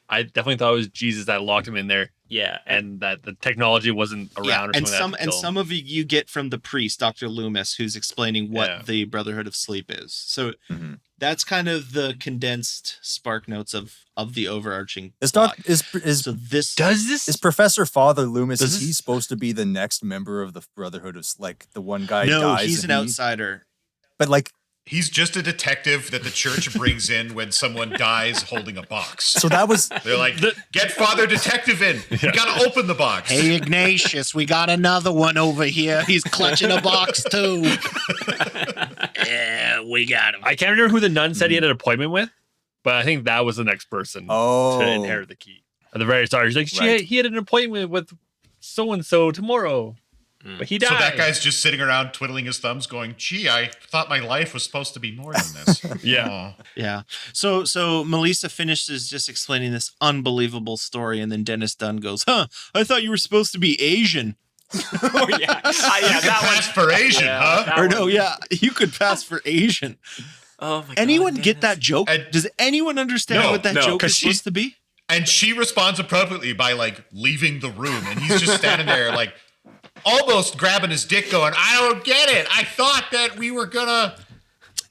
I definitely thought it was Jesus that locked him in there, Yeah. and that the technology wasn't around. or and something that could some of it you get from the priest, Dr. Loomis, who's explaining what Yeah. the Brotherhood of Sleep is. So Mhm. that's kind of the condensed spark notes of the overarching Is plot. not is So this does this. is Professor Father Loomis? Does Is he this- supposed to be the next member of the Brotherhood of like the one guy no, dies? he's an and he- outsider. But like, He's just a detective that the church brings in when someone dies holding a box. so that was They're like, get Father Detective in. We gotta open the box. Hey Ignatius, we got another one over here. He's clutching a box too. Yeah, we got him. I can't remember who the nun said he had an appointment with, but I think that was the next person oh to inherit the key. At the very start, he's like, Right. he had an appointment with so and so tomorrow, but he died. So that guy's just sitting around twiddling his thumbs going, gee, I thought my life was supposed to be more than this. Yeah. Aw. Yeah. So Melissa finishes just explaining this unbelievable story, and then Dennis Dunn goes, "Huh? I thought you were supposed to be Asian." Oh yeah. You that can pass one. for Asian, Yeah, huh? that Or no, one. yeah, you could pass for Asian. Oh my God. Anyone get that Dennis. joke? And- Does anyone understand No, what that no, joke 'cause is she's- supposed to be? And she responds appropriately by like leaving the room. And he's just standing there like almost grabbing his dick going, I don't get it. I thought that we were gonna.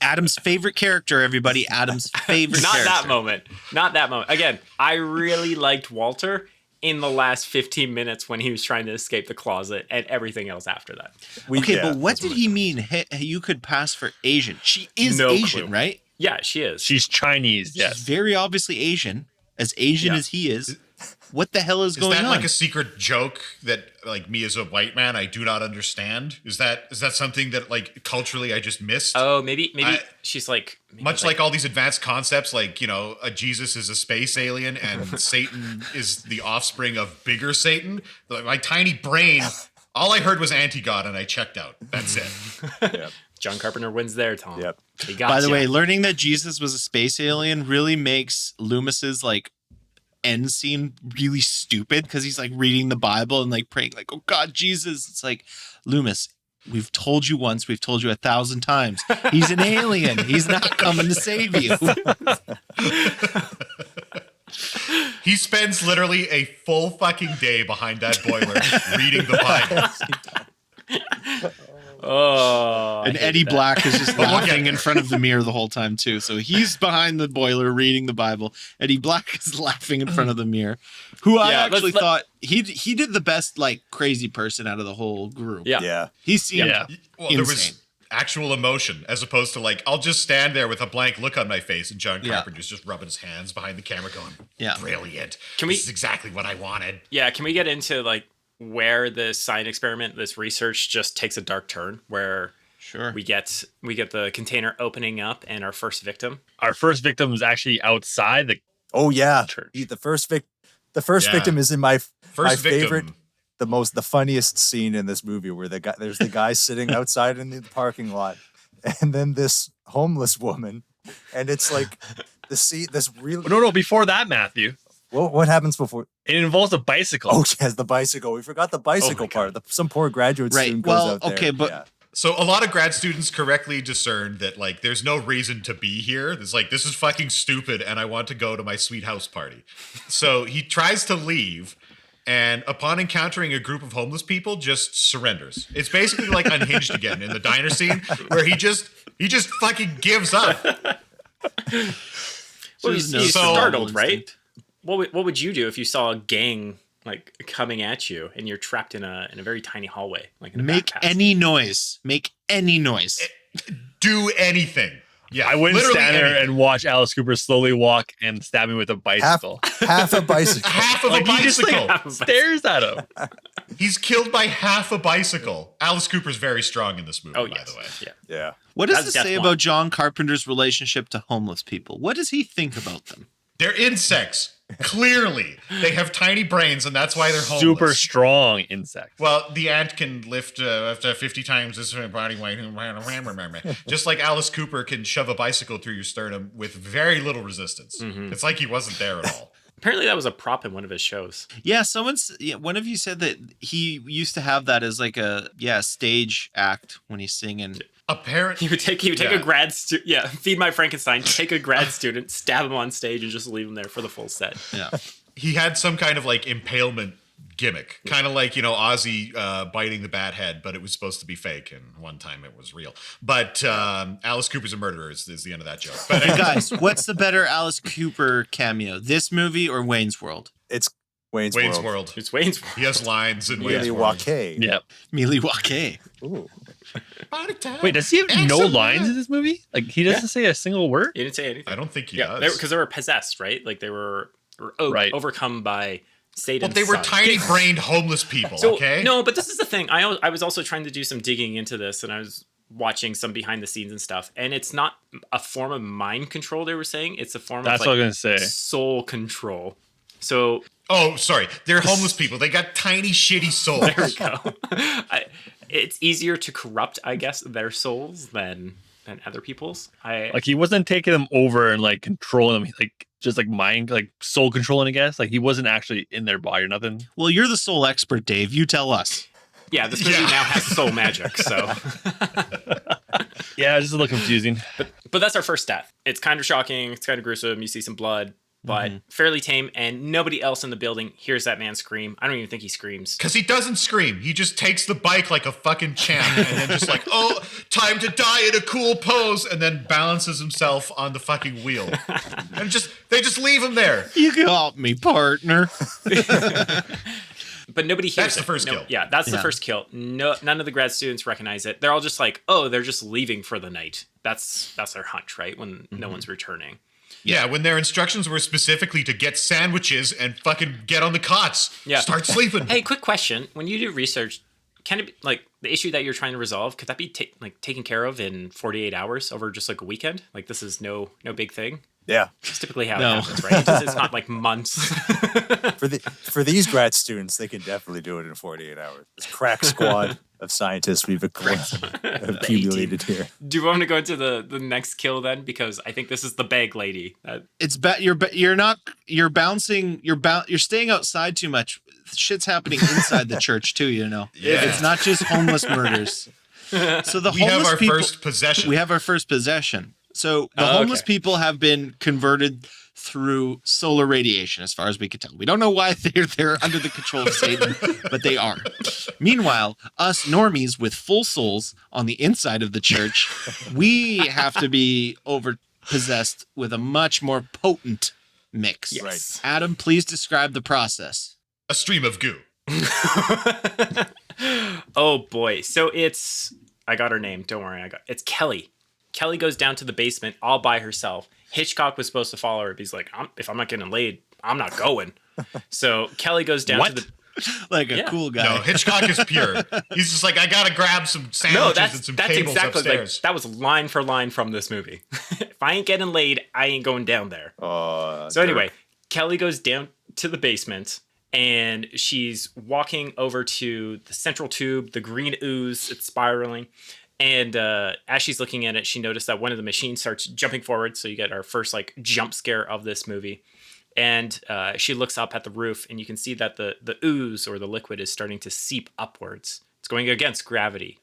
Adam's favorite character, everybody. Adam's favorite Not character. that moment. Not that moment. Again, I really liked Walter in the last 15 minutes when he was trying to escape the closet and everything else after that. Okay, yeah, but what that's did I he said. mean? Hey, you could pass for Asian. She is No Asian, clue. right? Yeah, she is. She's Chinese. She's Yes. very obviously Asian, as Asian Yeah. as he is. What the hell is Is going that on? like a secret joke that like me as a white man I do not understand? Is that something that like culturally I just missed? Oh, maybe I- she's like maybe Much like all these advanced concepts, like, you know, a Jesus is a space alien and Satan is the offspring of bigger Satan. Like, my tiny brain, all I heard was anti-God and I checked out. That's it. John Carpenter wins there, Tom. Yep. He got By the ya. way, learning that Jesus was a space alien really makes Loomis's like end scene really stupid because he's like reading the Bible and like praying like, "Oh God, Jesus!" It's like, Loomis, we've told you once, we've told you 1,000 times. He's an alien. He's not coming to save you. He spends literally a full fucking day behind that boiler reading the Bible. Oh, And Eddie Black is just laughing in front of the mirror the whole time too. So he's behind the boiler reading the Bible. Eddie Black is laughing in front of the mirror. Who I Yeah, actually let's- thought he did the best like crazy person out of the whole group. Yeah. Yeah. He seemed Yeah. Well, there was insane. actual emotion, as opposed to like, I'll just stand there with a blank look on my face and John Yeah. Carpenter's just rubbing his hands behind the camera going, Yeah. brilliant. Can we- This is exactly what I wanted. Yeah, can we get into like where this science experiment, this research just takes a dark turn where Sure. we get the container opening up and our first victim. Our first victim is actually outside the Oh yeah, church. the first Yeah. victim is in my First victim. favorite, the funniest scene in this movie, where there's the guy sitting outside in the parking lot, and then this homeless woman, and it's like this really. No, before that, Matthew. What happens before? It involves a bicycle. Oh, yes, the bicycle. We forgot the bicycle part. Some poor graduate Right. student goes Well, out there. okay, but- yeah. So a lot of grad students correctly discern that like there's no reason to be here. It's like, this is fucking stupid and I want to go to my sweet house party. So he tries to leave, and upon encountering a group of homeless people, just surrenders. It's basically like Unhinged again in the diner scene, where he just fucking gives up. Well, there's no he's survival startled, right? instinct. What would you do if you saw a gang like coming at you and you're trapped in a very tiny hallway, like in a Make back pass? any noise. Make any noise. Do anything. Yeah, I wouldn't literally stand there anything. and watch Alice Cooper slowly walk and stab me with a bicycle. Half a bicycle. Half of Like, a he just, like, bicycle. stares at him. He's killed by half a bicycle. Alice Cooper's very strong in this movie, Oh by yes, the way. yeah. Yeah. What does That's this death say one. about John Carpenter's relationship to homeless people? What does he think about them? They're insects. Clearly, they have tiny brains, and that's why they're homeless. Super strong insect. Well, the ant can lift up to 50 times his body weight. Just like Alice Cooper can shove a bicycle through your sternum with very little resistance. It's like he wasn't there at all. Apparently, that was a prop in one of his shows. Yeah, one of you said that he used to have that as like a stage act when he's singing. Apparently, He would take Yeah. a grad student. Yeah, Feed My Frankenstein. Take a grad student, stab him on stage, and just leave him there for the full set. Yeah. he had some kind of like impalement gimmick, kind of like, Ozzy biting the bat head, but it was supposed to be fake, and one time it was real. But Alice Cooper's a murderer is the end of that joke. But Hey guys, what's the better Alice Cooper cameo? This movie or Wayne's World? It's Wayne's, Wayne's World. World. It's Wayne's World. He has lines in Wayne's Really World. Wake. Yep. Milwaukee. Ooh. Wait, does he have no Excellent. lines in this movie? Like, he doesn't say a single word? He didn't say anything. I don't think he Yeah, does. because they were possessed, right? Like they were Right. overcome by Satan. Well, they were tiny-brained homeless people, So, okay? No, but this is the thing. I was also trying to do some digging into this, and I was watching some behind the scenes and stuff. And it's not a form of mind control. They were saying it's a form That's of what I like was going to say. soul control. So Oh, sorry. They're homeless people. They got tiny, shitty souls. there we go. It's easier to corrupt, I guess, their souls than other people's. Like, he wasn't taking them over and, like, controlling them. Like, just, like, mind, like, soul controlling, I guess. Like, he wasn't actually in their body or nothing. Well, you're the soul expert, Dave. You tell us. Yeah, this movie Yeah. now has soul magic. So, Yeah, it's just a little confusing. but that's our first death. It's kind of shocking. It's kind of gruesome. You see some blood, but fairly tame, and nobody else in the building hears that man scream. I don't even think he screams. Because he doesn't scream. He just takes the bike like a fucking champ and then just like, oh, time to die in a cool pose, and then balances himself on the fucking wheel. And they just leave him there. You got me, partner. But nobody hears That's it. the first No- kill. Yeah, that's the Yeah. first kill. No, none of the grad students recognize it. They're all just like, oh, they're just leaving for the night. That's their hunch, right? When no one's returning. Yeah, when their instructions were specifically to get sandwiches and fucking get on the cots. Yeah. Start sleeping. Hey, quick question: when you do research, can it be like the issue that you're trying to resolve? Could that be taken care of in 48 hours over just like a weekend? Like this is no big thing. Yeah. It's typically how No. it happens, right? It's not like months. For these grad students, they can definitely do it in 48 hours. This crack squad of scientists we've accumulated here. Do you want to go into the next kill then? Because I think this is the bag lady. It's you're bouncing. You're staying outside too much. Shit's happening inside the church too. Yeah. It's not just homeless murders. So the We have homeless our people. first possession. We have our first possession. So the Oh, homeless okay. people have been converted through solar radiation, as far as we can tell. We don't know why they're under the control of Satan, but they are. Meanwhile, us normies with full souls on the inside of the church, we have to be possessed with a much more potent mix. Yes. Adam, please describe the process. a stream of goo. Oh boy. So it's I got her name. Don't worry. It's Kelly. Kelly goes down to the basement all by herself. Hitchcock was supposed to follow her, but he's like, if I'm not getting laid, I'm not going. So Kelly goes down to the... Like a cool guy. No, Hitchcock is pure. He's just like, I gotta grab some sandwiches and some tables upstairs. That was line for line from this movie. If I ain't getting laid, I ain't going down there. So anyway, Kelly goes down to the basement and she's walking over to the central tube, the green ooze, it's spiraling. And as she's looking at it, she noticed that one of the machines starts jumping forward. So you get our first like jump scare of this movie. And she looks up at the roof and you can see that the ooze or the liquid is starting to seep upwards. It's going against gravity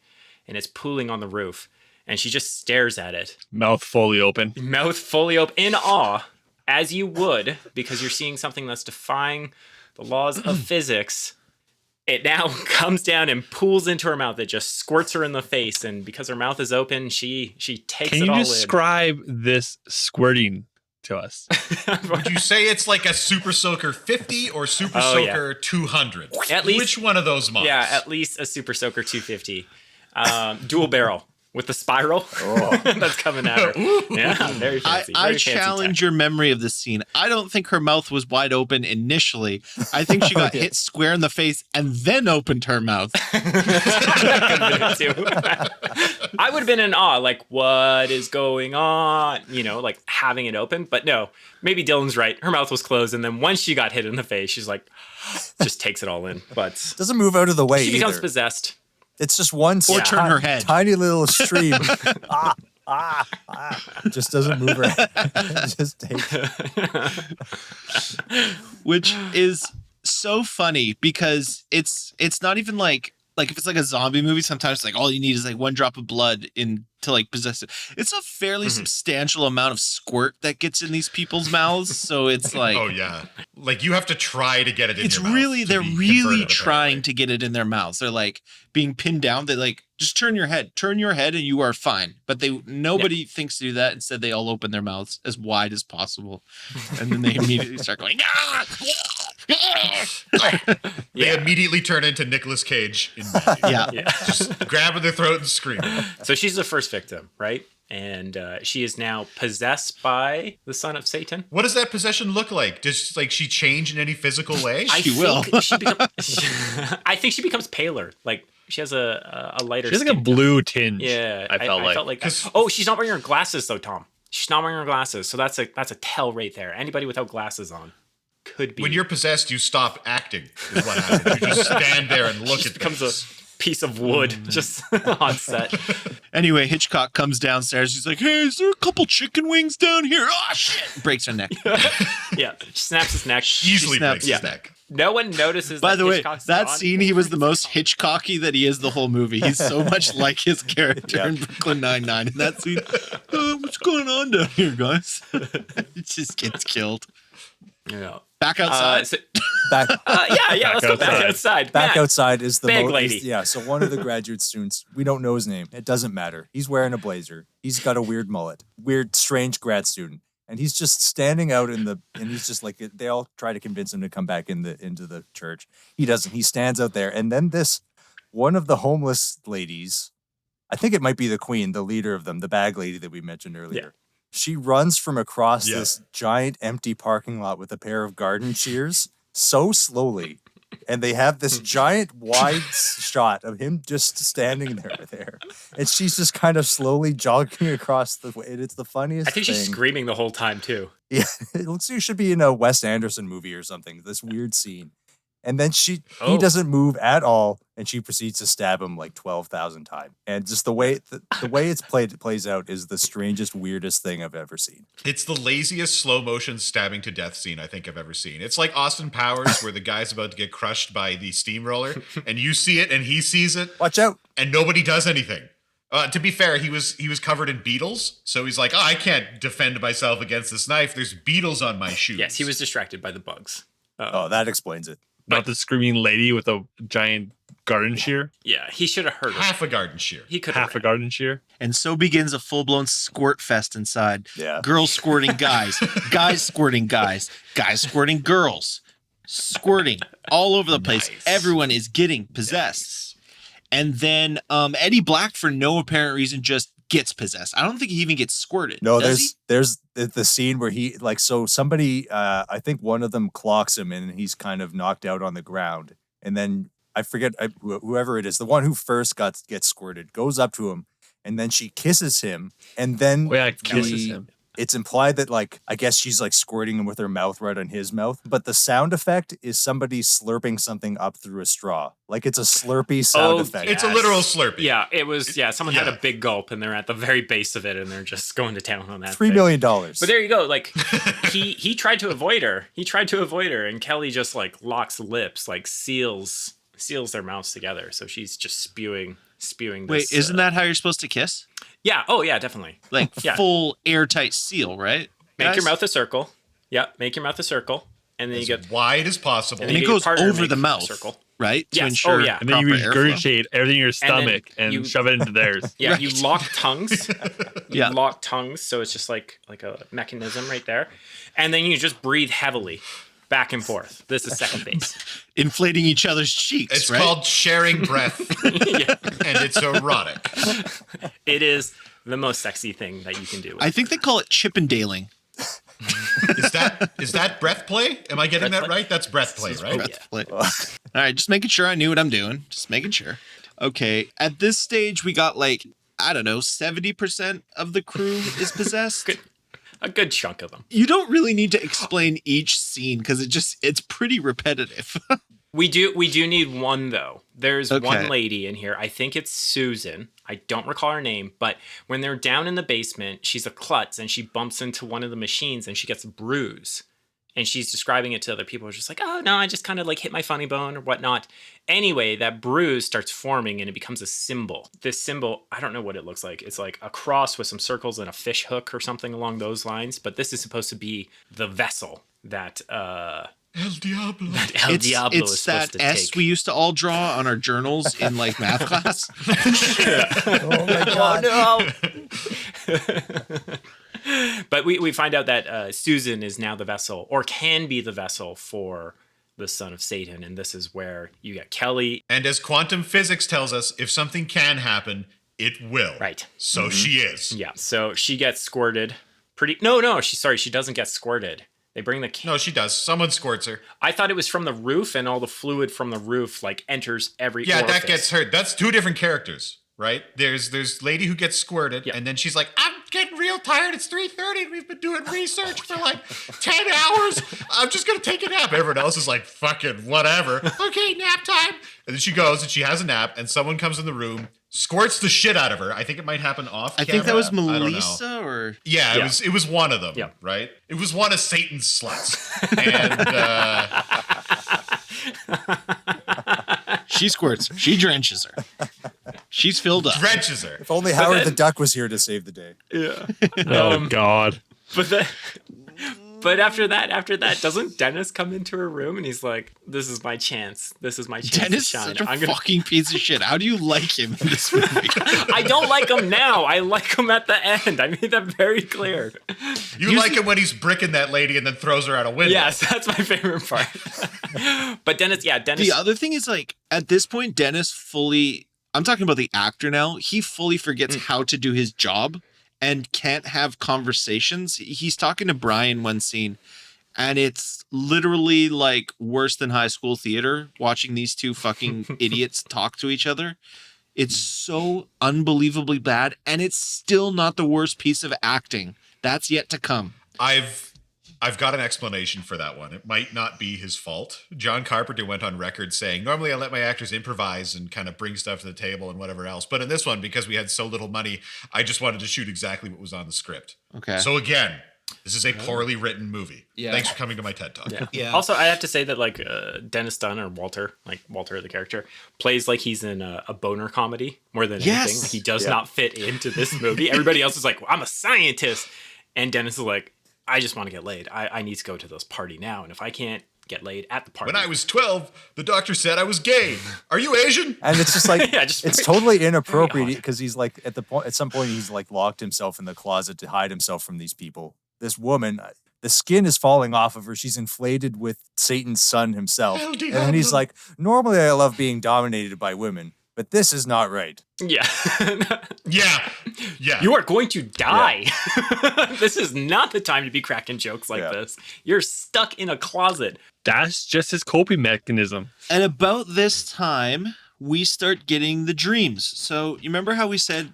and it's pooling on the roof. And she just stares at it. Mouth fully open. Mouth fully open in awe, as you would, because you're seeing something that's defying the laws of physics. It now comes down and pools into her mouth. It just squirts her in the face. And because her mouth is open, she takes it all in. Can you describe this squirting to us? Would you say it's like a Super Soaker 50 or Super Soaker 200? At least, which one of those models? Yeah, at least a Super Soaker 250. Dual barrel with the spiral that's coming at her. Yeah, very fancy. I challenge your memory of this scene. I don't think her mouth was wide open initially. I think she got hit square in the face and then opened her mouth. I would have been in awe, like, what is going on? You know, like having it open. But no, maybe Dylan's right. Her mouth was closed. And then once she got hit in the face, she's like, just takes it all in. But doesn't move out of the way she becomes either. Possessed. It's just one turn her head. Tiny little stream. Just doesn't move her head. Just takes it. Which is so funny because it's not even like if it's like a zombie movie, sometimes like all you need is like one drop of blood to like possess it. It's a fairly substantial amount of squirt that gets in these people's mouths. So it's like, oh yeah, like you have to try to get it in it's your mouth. Really, they're really trying to get it in their mouths. They're like being pinned down. They like, just turn your head and you are fine. But nobody thinks to do that. Instead, they all open their mouths as wide as possible. And then they immediately start going, They immediately turn into Nicolas Cage in just grabbing their throat and screaming. So she's the first victim, right? And she is now possessed by the son of Satan. What does that possession look like? Does like she change in any physical way? I think she becomes paler. Like she has a lighter. She has like a blue tinge. Yeah, I felt like. Oh, she's not wearing her glasses though, Tom. She's not wearing her glasses, so that's a tell right there. Anybody without glasses on could be. When you're possessed, you stop acting. Is what happens. You just stand there and look at becomes a piece of wood just on set. Anyway, Hitchcock comes downstairs. He's like, "Hey, is there a couple chicken wings down here?" Oh shit! Breaks her neck. Yeah, snaps his neck. Easily breaks his neck. No one notices. By the way, Hitchcock's that gone. scene, he was the most Hitchcocky that he is the whole movie. He's so much like his character in Brooklyn Nine-Nine. In that scene, what's going on down here, guys? It just gets killed. Yeah. Back outside. Back let's go back outside. Back Matt, outside is the big lady. So one of the graduate students, we don't know his name. It doesn't matter. He's wearing a blazer. He's got a weird mullet. Weird, strange grad student. And he's just standing out and he's just like, they all try to convince him to come back into the church. He doesn't. He stands out there. And then one of the homeless ladies, I think it might be the queen, the leader of them, the bag lady that we mentioned earlier. Yeah. She runs from across this giant empty parking lot with a pair of garden shears so slowly. And they have this giant wide shot of him just standing there. And she's just kind of slowly jogging across the way. It's the funniest thing. I think she's screaming the whole time, too. Yeah, it looks like it should be in a Wes Anderson movie or something, this weird scene. And then he doesn't move at all, and she proceeds to stab him like 12,000 times. And just the way it plays out is the strangest, weirdest thing I've ever seen. It's the laziest slow motion stabbing to death scene I think I've ever seen. It's like Austin Powers, where the guy's about to get crushed by the steamroller, and you see it and he sees it. Watch out! And nobody does anything. To be fair, he was covered in beetles, so he's like, I can't defend myself against this knife. There's beetles on my shoes. Yes, he was distracted by the bugs. That explains it. Not the screaming lady with a giant garden shear. Yeah, he should have heard half a garden shear. He could half a garden shear. And so begins a full-blown squirt fest inside. Yeah. Girls squirting guys, guys squirting guys, guys squirting girls, squirting all over the place. Nice. Everyone is getting possessed. And then Eddie Black, for no apparent reason, just gets possessed. I don't think he even gets squirted. No, does there's the scene where he so somebody I think one of them clocks him and he's kind of knocked out on the ground, and then I forget whoever it is, the one who first gets squirted goes up to him, and then she kisses him, and then kisses him. It's implied that I guess she's squirting him with her mouth right on his mouth, but the sound effect is somebody slurping something up through a straw. It's a slurpy sound effect. It's a literal slurpee. Yeah, it was. Yeah, someone had a big gulp and they're at the very base of it and they're just going to town on that. $3 million. But there you go. He tried to avoid her. And Kelly just locks lips, seals their mouths together. So she's just spewing this. Wait, isn't that how you're supposed to kiss? Yeah. Oh, yeah, definitely. Full airtight seal, right? Make your mouth a circle. Yeah, make your mouth a circle. And then you get wide as possible. And it goes over the mouth, circle. Right? To ensure and then you regurgitate everything in your stomach and shove it into theirs. Yeah, right. You lock tongues. Lock tongues, so it's just like a mechanism right there. And then you just breathe heavily back and forth. This is second base. Inflating each other's cheeks, It's called sharing breath. And it's erotic. It is the most sexy thing that you can do. I think they call it Chippendailing. Is that breath play? Am I getting that right? That's breath play, right? Breath play. All right, just making sure I knew what I'm doing. Just making sure. Okay, at this stage, we got 70% of the crew is possessed. A good chunk of them. You don't really need to explain each scene because it's pretty repetitive. We do need one though. There's one lady in here. I think it's Susan. I don't recall her name, but when they're down in the basement, she's a klutz and she bumps into one of the machines and she gets a bruise. And she's describing it to other people. It's just oh no, I just kind of hit my funny bone or whatnot. Anyway, that bruise starts forming and it becomes a symbol. This symbol, I don't know what it looks like. It's like a cross with some circles and a fish hook or something along those lines. But this is supposed to be the vessel that El Diablo. El Diablo is supposed to take. It's that S we used to all draw on our journals in math class. Oh my god. Oh no. But we find out that Susan is now the vessel, or can be the vessel for the son of Satan. And this is where you get Kelly. And as quantum physics tells us, if something can happen, it will. Right. So she is. Yeah. So she gets squirted. She doesn't get squirted. They bring the... No, she does. Someone squirts her. I thought it was from the roof, and all the fluid from the roof enters every orifice. That gets her. That's two different characters, right? There's lady who gets squirted, and then she's like, I'm getting real tired. It's 3:30, and we've been doing research for 10 hours. I'm just going to take a nap. Everyone else is like, fucking whatever. Okay, nap time. And then she goes, and she has a nap, and someone comes in the room, squirts the shit out of her. I think it might happen off camera. I think that was Melissa or... Yeah, it was one of them, right? It was one of Satan's sluts. And she squirts. She drenches her. She's filled up. Drenches her. If only Howard the Duck was here to save the day. Yeah. Oh, God. But after that, doesn't Dennis come into her room and he's like, "This is my chance. This is my chance Dennis to shine." is such a fucking piece of shit. How do you like him in this movie? I don't like him now. I like him at the end. I made that very clear. You like him when he's bricking that lady and then throws her out a window. Yes, that's my favorite part. But Dennis. The other thing is at this point, Dennis fully... I'm talking about the actor now. He fully forgets how to do his job and can't have conversations. He's talking to Brian one scene, and it's literally worse than high school theater, watching these two fucking idiots talk to each other. It's so unbelievably bad, and it's still not the worst piece of acting. That's yet to come. I've got an explanation for that one. It might not be his fault. John Carpenter went on record saying, normally I let my actors improvise and kind of bring stuff to the table and whatever else. But in this one, because we had so little money, I just wanted to shoot exactly what was on the script. Okay. So again, this is a poorly written movie. Yeah. Thanks for coming to my TED Talk. Yeah. Also, I have to say that Dennis Dunn, or Walter, Walter, the character, plays like he's in a boner comedy more than anything. He does not fit into this movie. Everybody else is like, well, I'm a scientist. And Dennis is like, I just want to get laid. I need to go to this party now. And if I can't get laid at the party. When I was 12, the doctor said I was gay. Are you Asian? And it's just it's totally inappropriate because he's at some point he's locked himself in the closet to hide himself from these people. This woman, the skin is falling off of her. She's inflated with Satan's son himself. And then he's like, normally I love being dominated by women, but this is not right. Yeah. Yeah. You are going to die. This is not the time to be cracking jokes like this. You're stuck in a closet. That's just his coping mechanism. And about this time, we start getting the dreams. So you remember how we said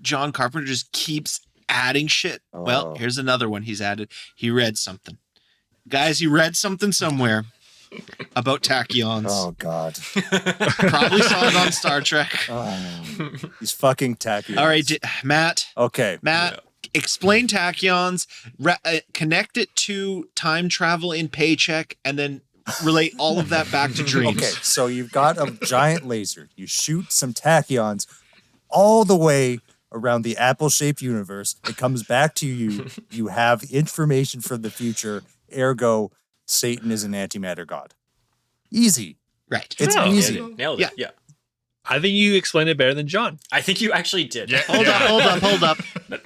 John Carpenter just keeps adding shit? Oh. Well, here's another one he's added. He read something. Guys, he read something somewhere about tachyons. Oh, God. Probably saw it on Star Trek. These fucking tachyons. All right, Matt. Okay. Matt, explain tachyons, connect it to time travel in Paycheck, and then relate all of that back to dreams. Okay, so you've got a giant laser. You shoot some tachyons all the way around the apple-shaped universe. It comes back to you. You have information from the future. Ergo, Satan is an antimatter god. Easy. Right. It's easy. Nailed it. Yeah. I think you explained it better than John. I think you actually did. Yeah. Hold up.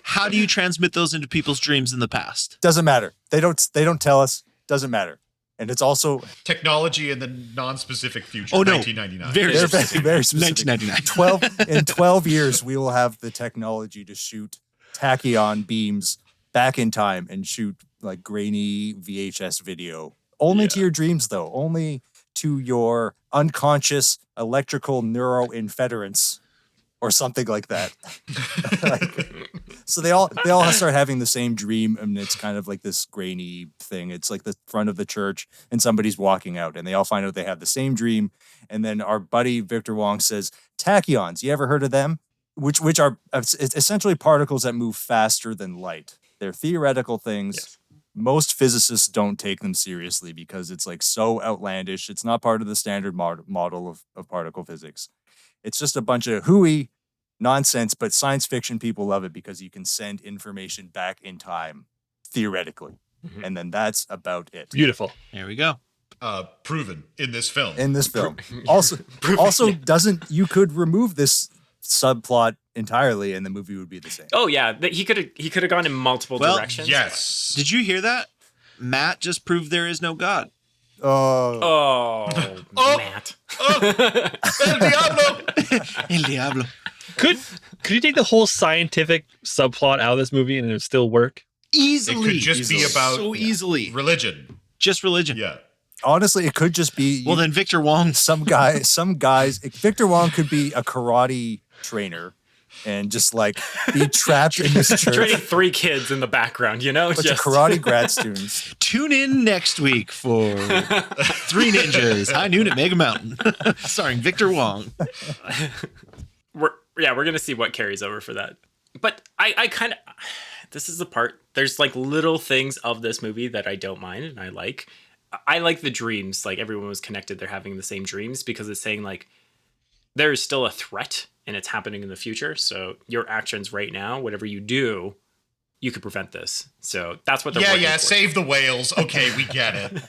How do you transmit those into people's dreams in the past? Doesn't matter. They don't tell us. Doesn't matter. And it's also Technology in the non-specific future. Oh, no. 1999. very specific. 1999. In 12 years, we will have the technology to shoot tachyon beams back in time and shoot like grainy VHS video. Only to your dreams, though. Only to your unconscious electrical neuroinference or something like that. So they all start having the same dream, and it's kind of like this grainy thing. It's like the front of the church, and somebody's walking out, and they all find out they have the same dream. And then our buddy Victor Wong says, "Tachyons, you ever heard of them? Which are essentially particles that move faster than light. They're theoretical things." Yes. Most physicists don't take them seriously because it's like so outlandish. It's not part of the standard model of particle physics. It's just a bunch of hooey nonsense, but science fiction people love it because you can send information back in time, theoretically. Mm-hmm. And then that's about it. Beautiful. There we go. Proven in this film. In this film. Also doesn't, you could remove this subplot entirely and the movie would be the same. Oh yeah, he could have gone in multiple directions. Yes. Did you hear that? Matt just proved there is no God. Oh, Matt. El Diablo! El Diablo. Could you take the whole scientific subplot out of this movie and it would still work? Easily. It could just be about so easily. religion. Just religion. Yeah. Honestly, it could just be Well, then Victor Wong. some guys. Victor Wong could be a karate trainer and just like be trapped in this church. Training 3 kids in the background, you know? Bunch of karate grad students. Tune in next week for 3 Ninjas, High Noon at Mega Mountain, starring Victor Wong. We're going to see what carries over for that. But I kind of, this is the part, there's like little things of this movie that I don't mind and I like. I like the dreams, like everyone was connected, they're having the same dreams because it's saying like, there is still a threat and it's happening in the future. So your actions right now, whatever you do, you could prevent this. So that's what they're working for. Save the whales. Okay, we get it.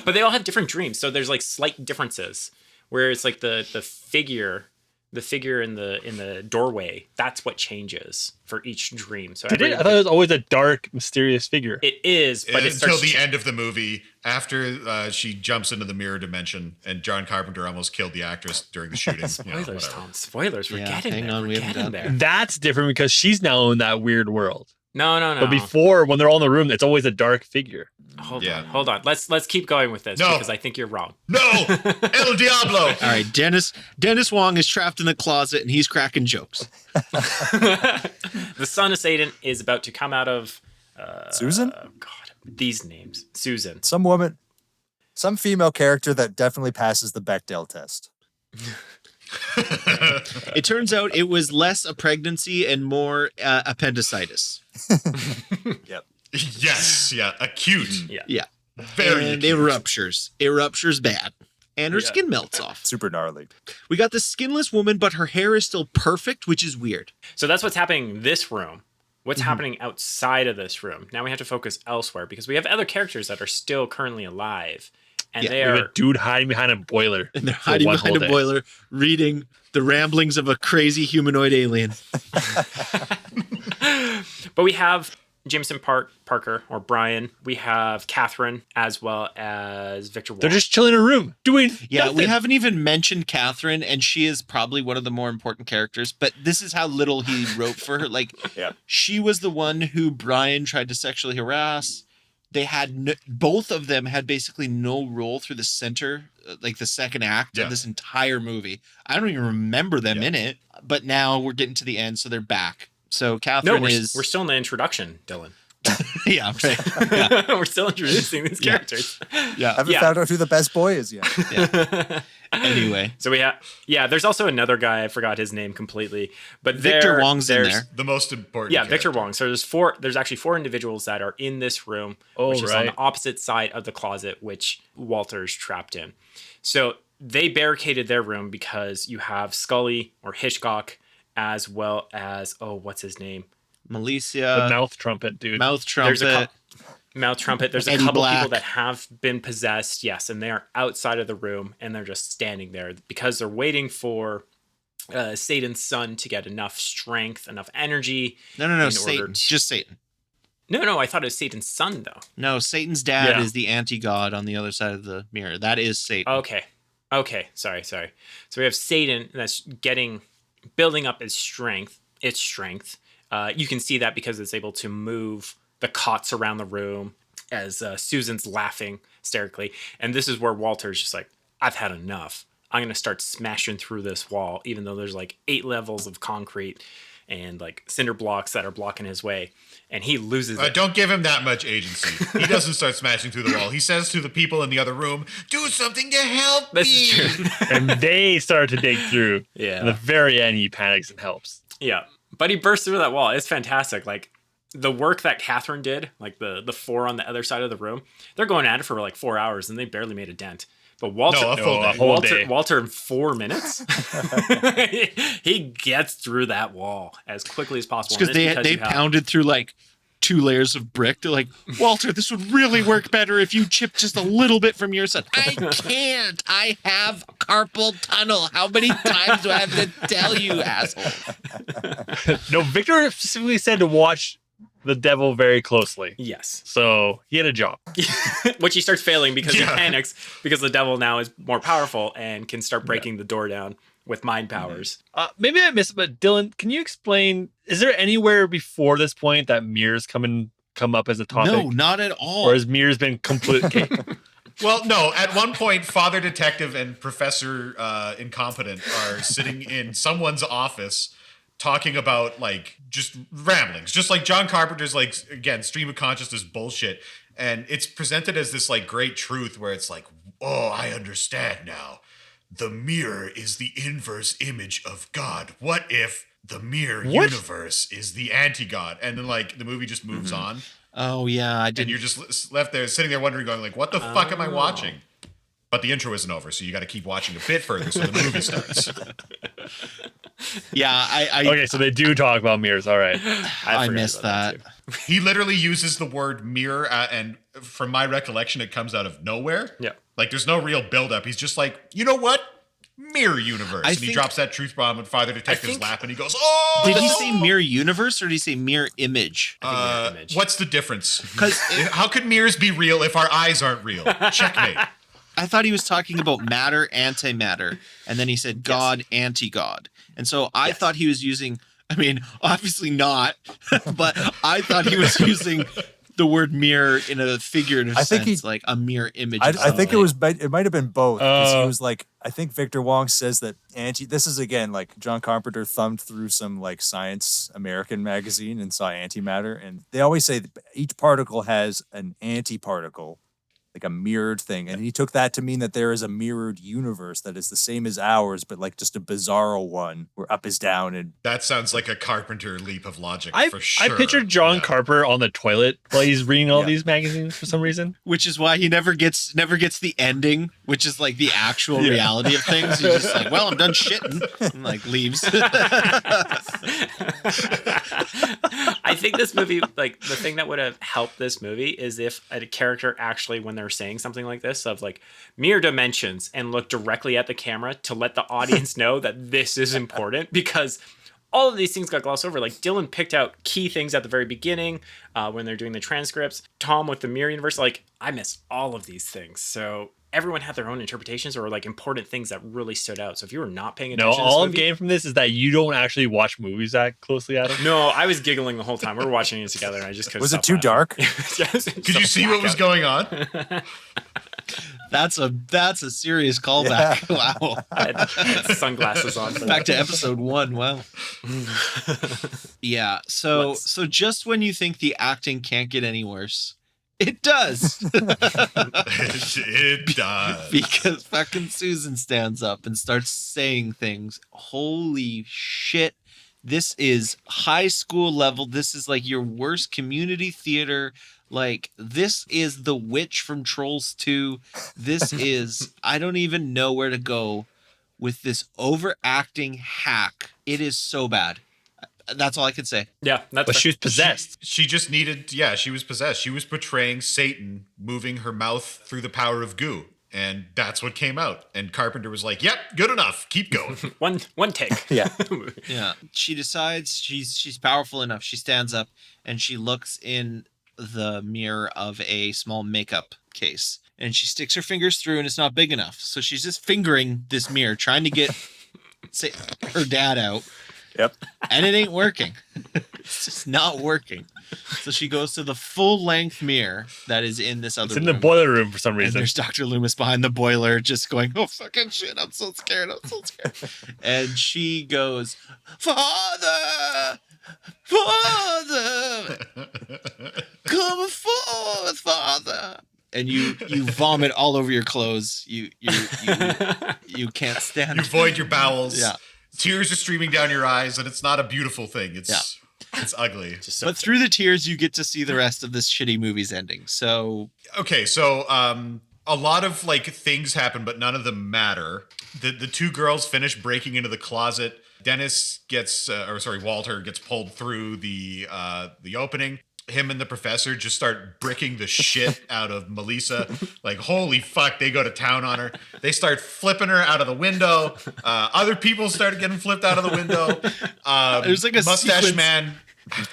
But they all have different dreams. So there's like slight differences where it's like the figure in the doorway, that's what changes for each dream. So I thought it was always a dark, mysterious figure. It is, but it until starts the end of the movie, after she jumps into the mirror dimension, and John Carpenter almost killed the actress during the shooting. Spoilers, Tom. Spoilers. We're Yeah, getting hang there. on, We're we haven't getting done there. That's different because she's now in that weird world. No. But before, when they're all in the room, it's always a dark figure. Hold on. Let's keep going with this because I think you're wrong. No, El Diablo. All right, Dennis Wong is trapped in the closet and he's cracking jokes. The son of Satan is about to come out of Susan? God, these names. Susan. Some woman, some female character that definitely passes the Bechdel test. It turns out it was less a pregnancy and more appendicitis. Yep. Yes, yeah, acute. Yeah. Very And acute. it ruptures. It ruptures bad. And her skin melts off. Super gnarly. We got the skinless woman, but her hair is still perfect, which is weird. So that's what's happening in this room. What's happening outside of this room? Now we have to focus elsewhere because we have other characters that are still currently alive. And they We have are a dude hiding behind a boiler. And they're for hiding one behind whole a day. boiler, reading the ramblings of a crazy humanoid alien. But we have Jameson Parker or Brian. We have Catherine as well as Victor Wong. They're just chilling in a room doing Yeah, we nothing. haven't even mentioned Catherine, and she is probably one of the more important characters, but this is how little he wrote for her. Like, she was the one who Brian tried to sexually harass. They had both of them had basically no role through the center, like the second act of this entire movie. I don't even remember them in it, but now we're getting to the end, so they're back. So Catherine we're still in the introduction, Dylan. Yeah, right. Yeah. We're still introducing these characters. Yeah. Haven't found out who the best boy is yet. Anyway. So we have, there's also another guy. I forgot his name completely, but Victor Wong's in there. The most important. Yeah, Victor Wong. So there's actually 4 individuals that are in this room, which is on the opposite side of the closet, which Walter's trapped in. So they barricaded their room because you have Scully or Hitchcock, as well as, what's his name? Milicia. The mouth trumpet, dude. Mouth trumpet. Mouth trumpet. There's a Eddie couple Black. people that have been possessed, yes, and they are outside of the room, and they're just standing there because they're waiting for Satan's son to get enough strength, enough energy. No, Satan. Just Satan. No, I thought it was Satan's son, though. No, Satan's dad is the anti-god on the other side of the mirror. That is Satan. Okay. Sorry. So we have Satan that's building up its strength. You can see that because it's able to move the cots around the room as Susan's laughing hysterically. And this is where Walter's just like, I've had enough. I'm going to start smashing through this wall, even though there's like 8 levels of concrete and like cinder blocks that are blocking his way. And he loses it. Don't give him that much agency. He doesn't start smashing through the wall. He says to the people in the other room, do something to help me. This is true. And they start to dig through. Yeah. At the very end, he panics and helps. Yeah. But he bursts through that wall. It's fantastic. Like, the work that Catherine did, like the 4 on the other side of the room, they're going at it for like 4 hours and they barely made a dent. But Walter, a whole day. Walter in 4 minutes, he gets through that wall as quickly as possible. Because they pounded through like 2 layers of brick. They're like, Walter, this would really work better if you chipped just a little bit from your side. I can't. I have carpal tunnel. How many times do I have to tell you, asshole? No, Victor specifically said to watch the devil very closely. Yes. So he had a job. Which he starts failing because he panics because the devil now is more powerful and can start breaking the door down with mind powers. Maybe I missed it, but Dylan, can you explain, is there anywhere before this point that mirrors come up as a topic? No, not at all. Or has mirrors been completely... Well, no. At one point, Father Detective and Professor Incompetent are sitting in someone's office talking about, like, just ramblings. Just like John Carpenter's, like, again, stream of consciousness bullshit. And it's presented as this, like, great truth where it's like, oh, I understand now. The mirror is the inverse image of God. What if the mirror universe is the anti-God? And then, like, the movie just moves on. Oh, yeah, I did. And you're just left there, sitting there wondering, going, like, what the fuck am I watching? But the intro isn't over, so you got to keep watching a bit further so the movie starts. Yeah, I Okay, so they do talk about mirrors. All right. I missed that. He literally uses the word mirror, and from my recollection, it comes out of nowhere. Yeah. Like, there's no real buildup. He's just like, you know what? Mirror universe. And he drops that truth bomb when Father Detective's lap, and he goes, oh! Did he say mirror universe, or did he say mirror image? Mirror image. What's the difference? 'Cause how could mirrors be real if our eyes aren't real? Checkmate. I thought he was talking about matter, antimatter, and then he said God, anti-God. And so I thought he was using, I mean, obviously not, but I thought he was using the word mirror in a figurative sense, like a mirror image. I think it might have been both. Because he was like, I think Victor Wong says that this is again, like John Carpenter thumbed through some like Science American magazine and saw antimatter. And they always say that each particle has an antiparticle, like a mirrored thing. And he took that to mean that there is a mirrored universe that is the same as ours, but like just a bizarro one where up is down. And That sounds like a Carpenter leap of logic for sure. I pictured John Carpenter on the toilet while he's reading all these magazines for some reason. Which is why he never gets the ending, which is like the actual reality of things. He's just like, well, I'm done shitting, and like leaves. I think this movie, like the thing that would have helped this movie is if a character actually, when they're saying something like this of like mirror dimensions, and look directly at the camera to let the audience know that this is important, because all of these things got glossed over. Like Dylan picked out key things at the very beginning when they're doing the transcripts. Tom with the mirror universe, like I missed all of these things. So everyone had their own interpretations or like important things that really stood out. So if you were not paying attention, No, all I'm getting from this is that you don't actually watch movies that closely, Adam. No, I was giggling the whole time. We were watching it together, and I just couldn't. Was it too dark? Could you see what was going on? That's a serious callback. Yeah. Wow. I had sunglasses on. Back to episode 1. Wow. Yeah. So just when you think the acting can't get any worse, it does. It does. Because fucking Susan stands up and starts saying things. Holy shit. This is high school level. This is like your worst community theater. Like, this is the witch from Trolls 2. This is, I don't even know where to go with this overacting hack. It is so bad. That's all I can say. Yeah, that's but she was possessed. She just needed, she was possessed. She was portraying Satan moving her mouth through the power of goo. And that's what came out. And Carpenter was like, yep, good enough. Keep going. one take. Yeah. Yeah. She decides she's powerful enough. She stands up and she looks in the mirror of a small makeup case. And she sticks her fingers through and it's not big enough. So she's just fingering this mirror, trying to get her dad out. Yep. And it ain't working. It's just not working. So she goes to the full-length mirror that is in this other room. It's in the boiler room for some And reason. there's Dr. Loomis behind the boiler just going, oh, fucking shit, I'm so scared. And she goes, Father! Father! Come forth, Father! And you vomit all over your clothes. You can't stand You void your bowels. Yeah. Tears are streaming down your eyes, and it's not a beautiful thing. It's ugly. But through the tears, you get to see the rest of this shitty movie's ending. So okay, so a lot of like things happen, but none of them matter. The two girls finish breaking into the closet. Walter gets pulled through the opening. Him and the professor just start bricking the shit out of Melissa. Like, holy fuck, they go to town on her. They start flipping her out of the window. Other people started getting flipped out of the window. There's like a mustache man.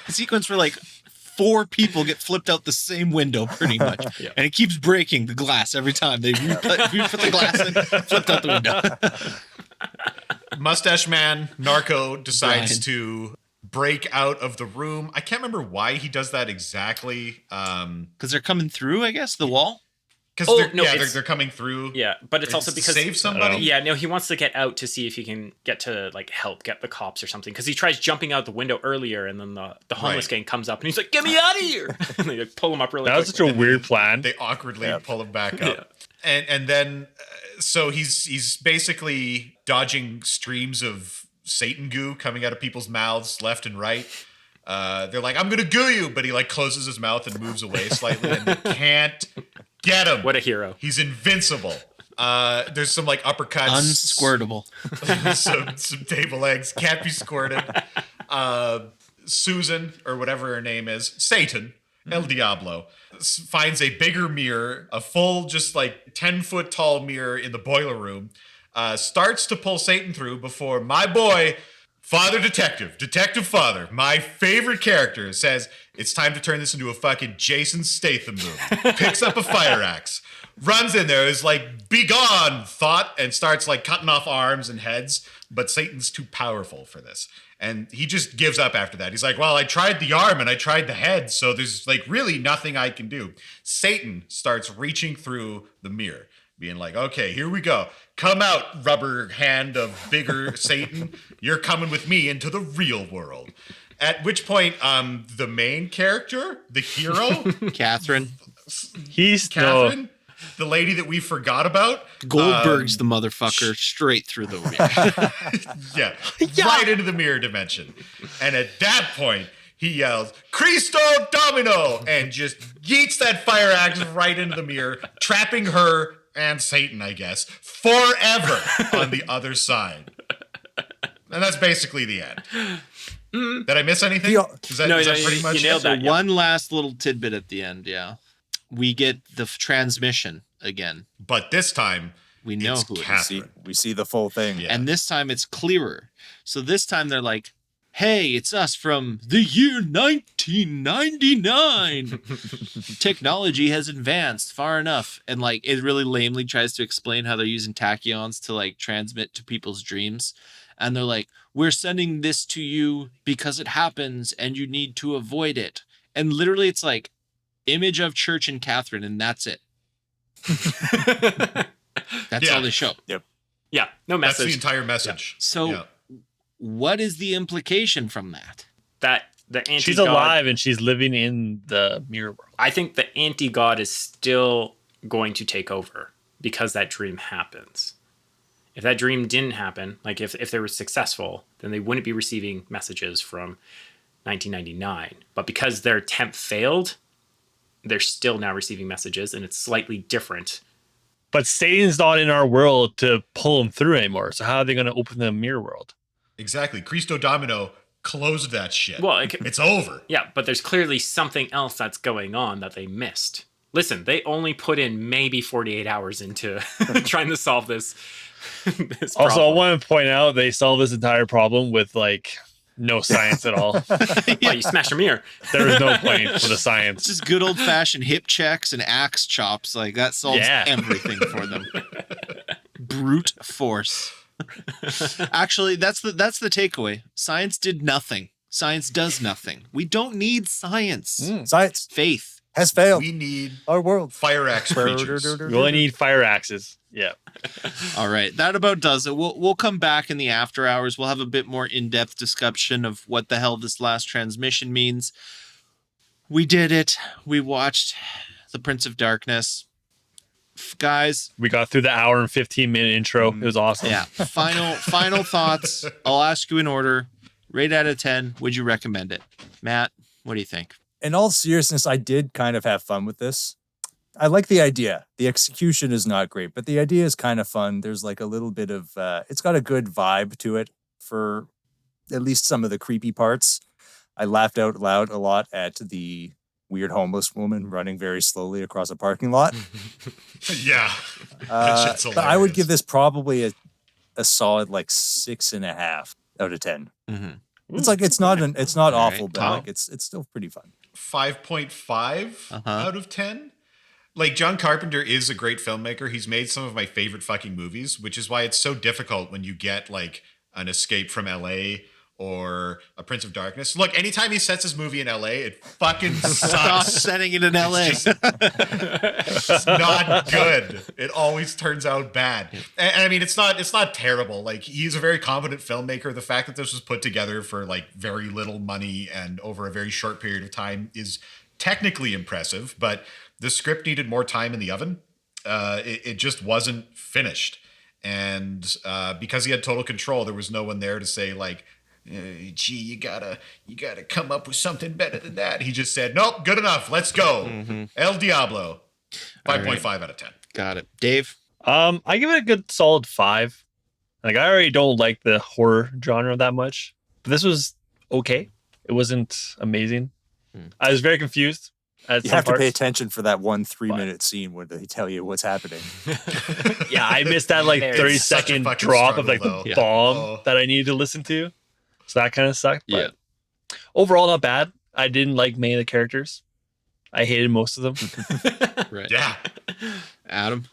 sequence where like 4 people get flipped out the same window pretty much. Yeah. And it keeps breaking the glass every time. They put the glass in, flipped out the window. Mustache man, narco, decides to break out of the room. I can't remember why he does that exactly. Because they're coming through, I guess, the wall. Because they're coming through. Yeah, but it's also because save somebody. Yeah, no, he wants to get out to see if he can get to like help get the cops or something. Because he tries jumping out the window earlier, and then the homeless gang comes up, and he's like, "Get me out of here!" And they like, pull him up really. That was such a weird plan. They awkwardly pull him back up, and then so he's basically dodging streams of Satan goo coming out of people's mouths left and right. They're like, I'm gonna goo you, but he like closes his mouth and moves away slightly, and they can't get him. What a hero. He's invincible. There's some like uppercuts. Unsquirtable. some table legs. Can't be squirted. Susan, or whatever her name is, Satan, El Diablo, finds a bigger mirror, a full just like 10-foot tall mirror in the boiler room. Starts to pull Satan through before my boy, Father Detective Father, my favorite character, says, it's time to turn this into a fucking Jason Statham movie. Picks up a fire axe, runs in there, is like, be gone, thought, and starts like cutting off arms and heads, but Satan's too powerful for this. And he just gives up after that. He's like, well, I tried the arm and I tried the head, so there's like really nothing I can do. Satan starts reaching through the mirror, being like, okay, here we go. Come out, rubber hand of bigger Satan. You're coming with me into the real world. At which point, the main character, the hero, Catherine, the lady that we forgot about, Goldberg's the motherfucker straight through the mirror. Right into the mirror dimension. And at that point, he yells, Cristo Domino, and just yeets that fire axe right into the mirror, trapping her and Satan, I guess, forever on the other side. And that's basically the end. Did I miss anything? Is that pretty much you nailed that. So one last little tidbit at the end, we get the transmission again. But this time, we know who it is. We see the full thing. Yeah. And this time it's clearer. So this time they're like, hey, it's us from the year 1999. Technology has advanced far enough. And like it really lamely tries to explain how they're using tachyons to like transmit to people's dreams. And they're like, we're sending this to you because it happens and you need to avoid it. And literally it's like image of Church and Catherine, and that's it. That's all they show. Yep. Yeah, no message. That's the entire message. Yeah. So what is the implication from that? That the anti-god, she's alive and she's living in the mirror world. I think the anti-god is still going to take over because that dream happens. If that dream didn't happen, like if they were successful, then they wouldn't be receiving messages from 1999. But because their attempt failed, they're still now receiving messages, and it's slightly different. But Satan's not in our world to pull them through anymore. So how are they going to open the mirror world? Exactly. Cristo Domino closed that shit. Well, it's over. Yeah, but there's clearly something else that's going on that they missed. Listen, they only put in maybe 48 hours into trying to solve this. This also, problem. I want to point out they solved this entire problem with like no science at all. Well, you smashed a mirror. There was no point for the science. It's just good old fashioned hip checks and axe chops. Like that solves everything for them. Brute force. Actually, that's the takeaway. Science did nothing. Science does nothing. We don't need science. Science Faith has failed. We need our world. Fire axe creatures. We only need fire axes. Yeah. All right, that about does it. We'll come back in the after hours. We'll have a bit more in-depth discussion of what the hell this last transmission means. We did it. We watched The Prince of Darkness. Guys, we got through the hour and 15-minute intro. It was awesome. Yeah. Final thoughts. I'll ask you in order. Rate out of 10. Would you recommend it? Matt, what do you think? In all seriousness, I did kind of have fun with this. I like the idea. The execution is not great, but the idea is kind of fun. There's like a little bit of, it's got a good vibe to it for at least some of the creepy parts. I laughed out loud a lot at the weird homeless woman running very slowly across a parking lot. Yeah. That shit's but I would give this probably a solid like 6.5 out of 10. Mm-hmm. It's like, it's not awful, right. but like it's still pretty fun. 5.5 out of 10. Like, John Carpenter is a great filmmaker. He's made some of my favorite fucking movies, which is why it's so difficult when you get like an Escape from LA or a Prince of Darkness. Look, anytime he sets his movie in LA, it fucking Stop sucks. setting it in LA. It's not good. It always turns out bad. And I mean, it's not terrible. Like, he's a very competent filmmaker. The fact that this was put together for like very little money and over a very short period of time is technically impressive, but the script needed more time in the oven. It just wasn't finished. And because he had total control, there was no one there to say like, gee, you gotta come up with something better than that. He just said, nope, good enough. Let's go. Mm-hmm. El Diablo. 5.5 out of 10. Got it. Dave? I give it a good solid 5. Like, I already don't like the horror genre that much, but this was okay. It wasn't amazing. I was very confused. You have to pay attention for that 1 3-minute scene where they tell you what's happening. Yeah, I missed that like 30-second drop of like the bomb that I needed to listen to. So that kind of sucked. But overall, not bad. I didn't like many of the characters. I hated most of them. Right. Yeah. Adam?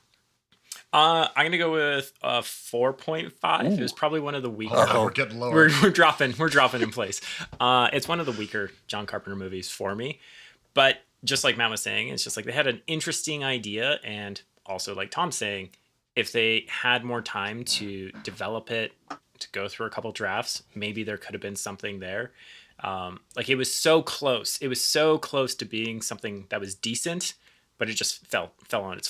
I'm going to go with 4.5. It was probably one of the weaker. We're getting lower. We're dropping in place. It's one of the weaker John Carpenter movies for me. But just like Matt was saying, it's just like they had an interesting idea. And also, like Tom's saying, if they had more time to develop it, to go through a couple drafts, maybe there could have been something there. Like, it was so close. It was so close to being something that was decent, but it just fell on its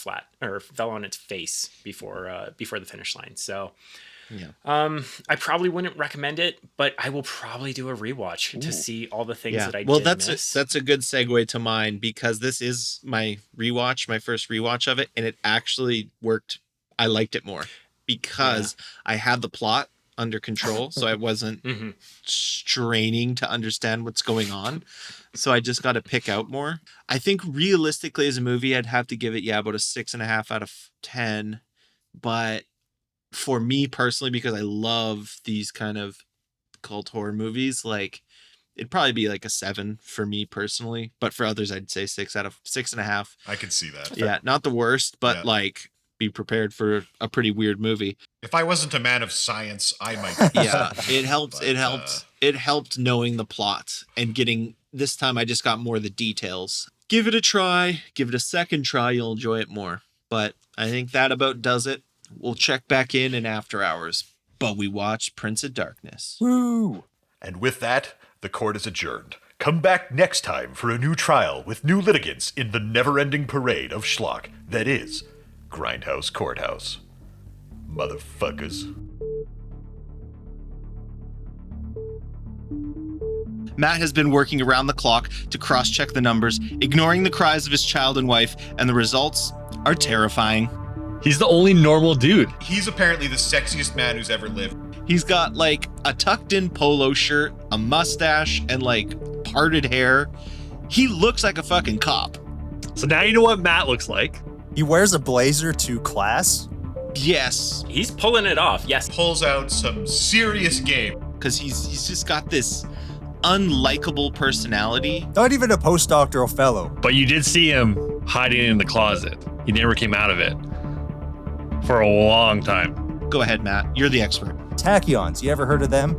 face before the finish line. So, I probably wouldn't recommend it, but I will probably do a rewatch to see all the things that I did miss. That's a good segue to mine, because this is my first rewatch of it, and it actually worked. I liked it more because I had the plot under control, so I wasn't straining to understand what's going on. So I just got to pick out more. I think realistically as a movie, I'd have to give it about a 6.5 out of 10. But for me personally, because I love these kind of cult horror movies, like it'd probably be like a 7 for me personally, but for others I'd say 6 out of 6.5. I could see that. Yeah, not the worst, but Yeah. like be prepared for a pretty weird movie. If I wasn't a man of science, I might. Yeah, it helped. But, It helped. It helped knowing the plot and getting. This time, I just got more of the details. Give it a try. Give it a second try. You'll enjoy it more. But I think that about does it. We'll check back in after hours. But we watched Prince of Darkness. Woo! And with that, the court is adjourned. Come back next time for a new trial with new litigants in the never-ending parade of schlock that is Grindhouse Courthouse. Motherfuckers. Matt has been working around the clock to cross-check the numbers, ignoring the cries of his child and wife, and the results are terrifying. He's the only normal dude. He's apparently the sexiest man who's ever lived. He's got like a tucked-in polo shirt, a mustache, and like parted hair. He looks like a fucking cop. So now you know what Matt looks like. He wears a blazer to class. Yes, He's pulling it off. Yes. Pulls out some serious game. because he's just got this unlikable personality. Not even a postdoctoral fellow. But you did see him hiding in the closet. He never came out of it for a long time. Go ahead, Matt. You're the expert. Tachyons, you ever heard of them?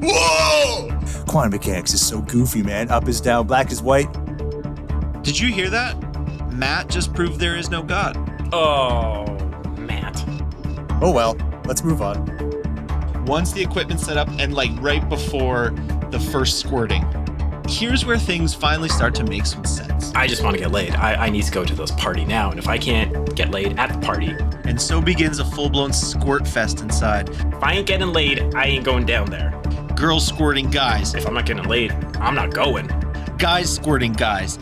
Whoa! Quantum mechanics is so goofy, man. Up is down, black is white. Did you hear that? Matt just proved there is no God. Oh, Matt. Oh well, let's move on. Once the equipment's set up and like right before the first squirting, here's where things finally start to make some sense. I just want to get laid. I need to go to this party now. And if I can't get laid at the party, And so begins a full-blown squirt fest inside. if I ain't getting laid, I ain't going down there. Girls squirting guys, If I'm not getting laid, I'm not going. guys squirting guys,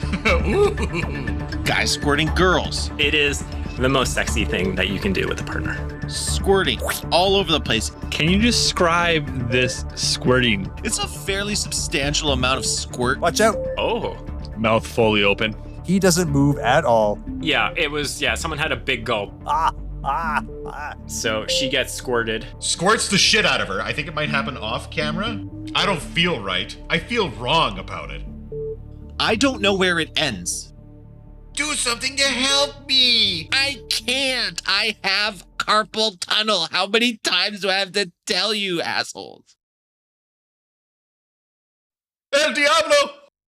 guys squirting girls, It is the most sexy thing that you can do with a partner. squirting all over the place. Can you describe this squirting? It's a fairly substantial amount of squirt. Watch out. Oh. Mouth fully open. He doesn't move at all. Yeah, it was, someone had a big gulp. Ah. So she gets squirted. Squirts the shit out of her. I think it might happen off camera. I don't feel right. I feel wrong about it. I don't know where it ends. Do something to help me. I can't. I have carpal tunnel. How many times do I have to tell you, assholes? El Diablo!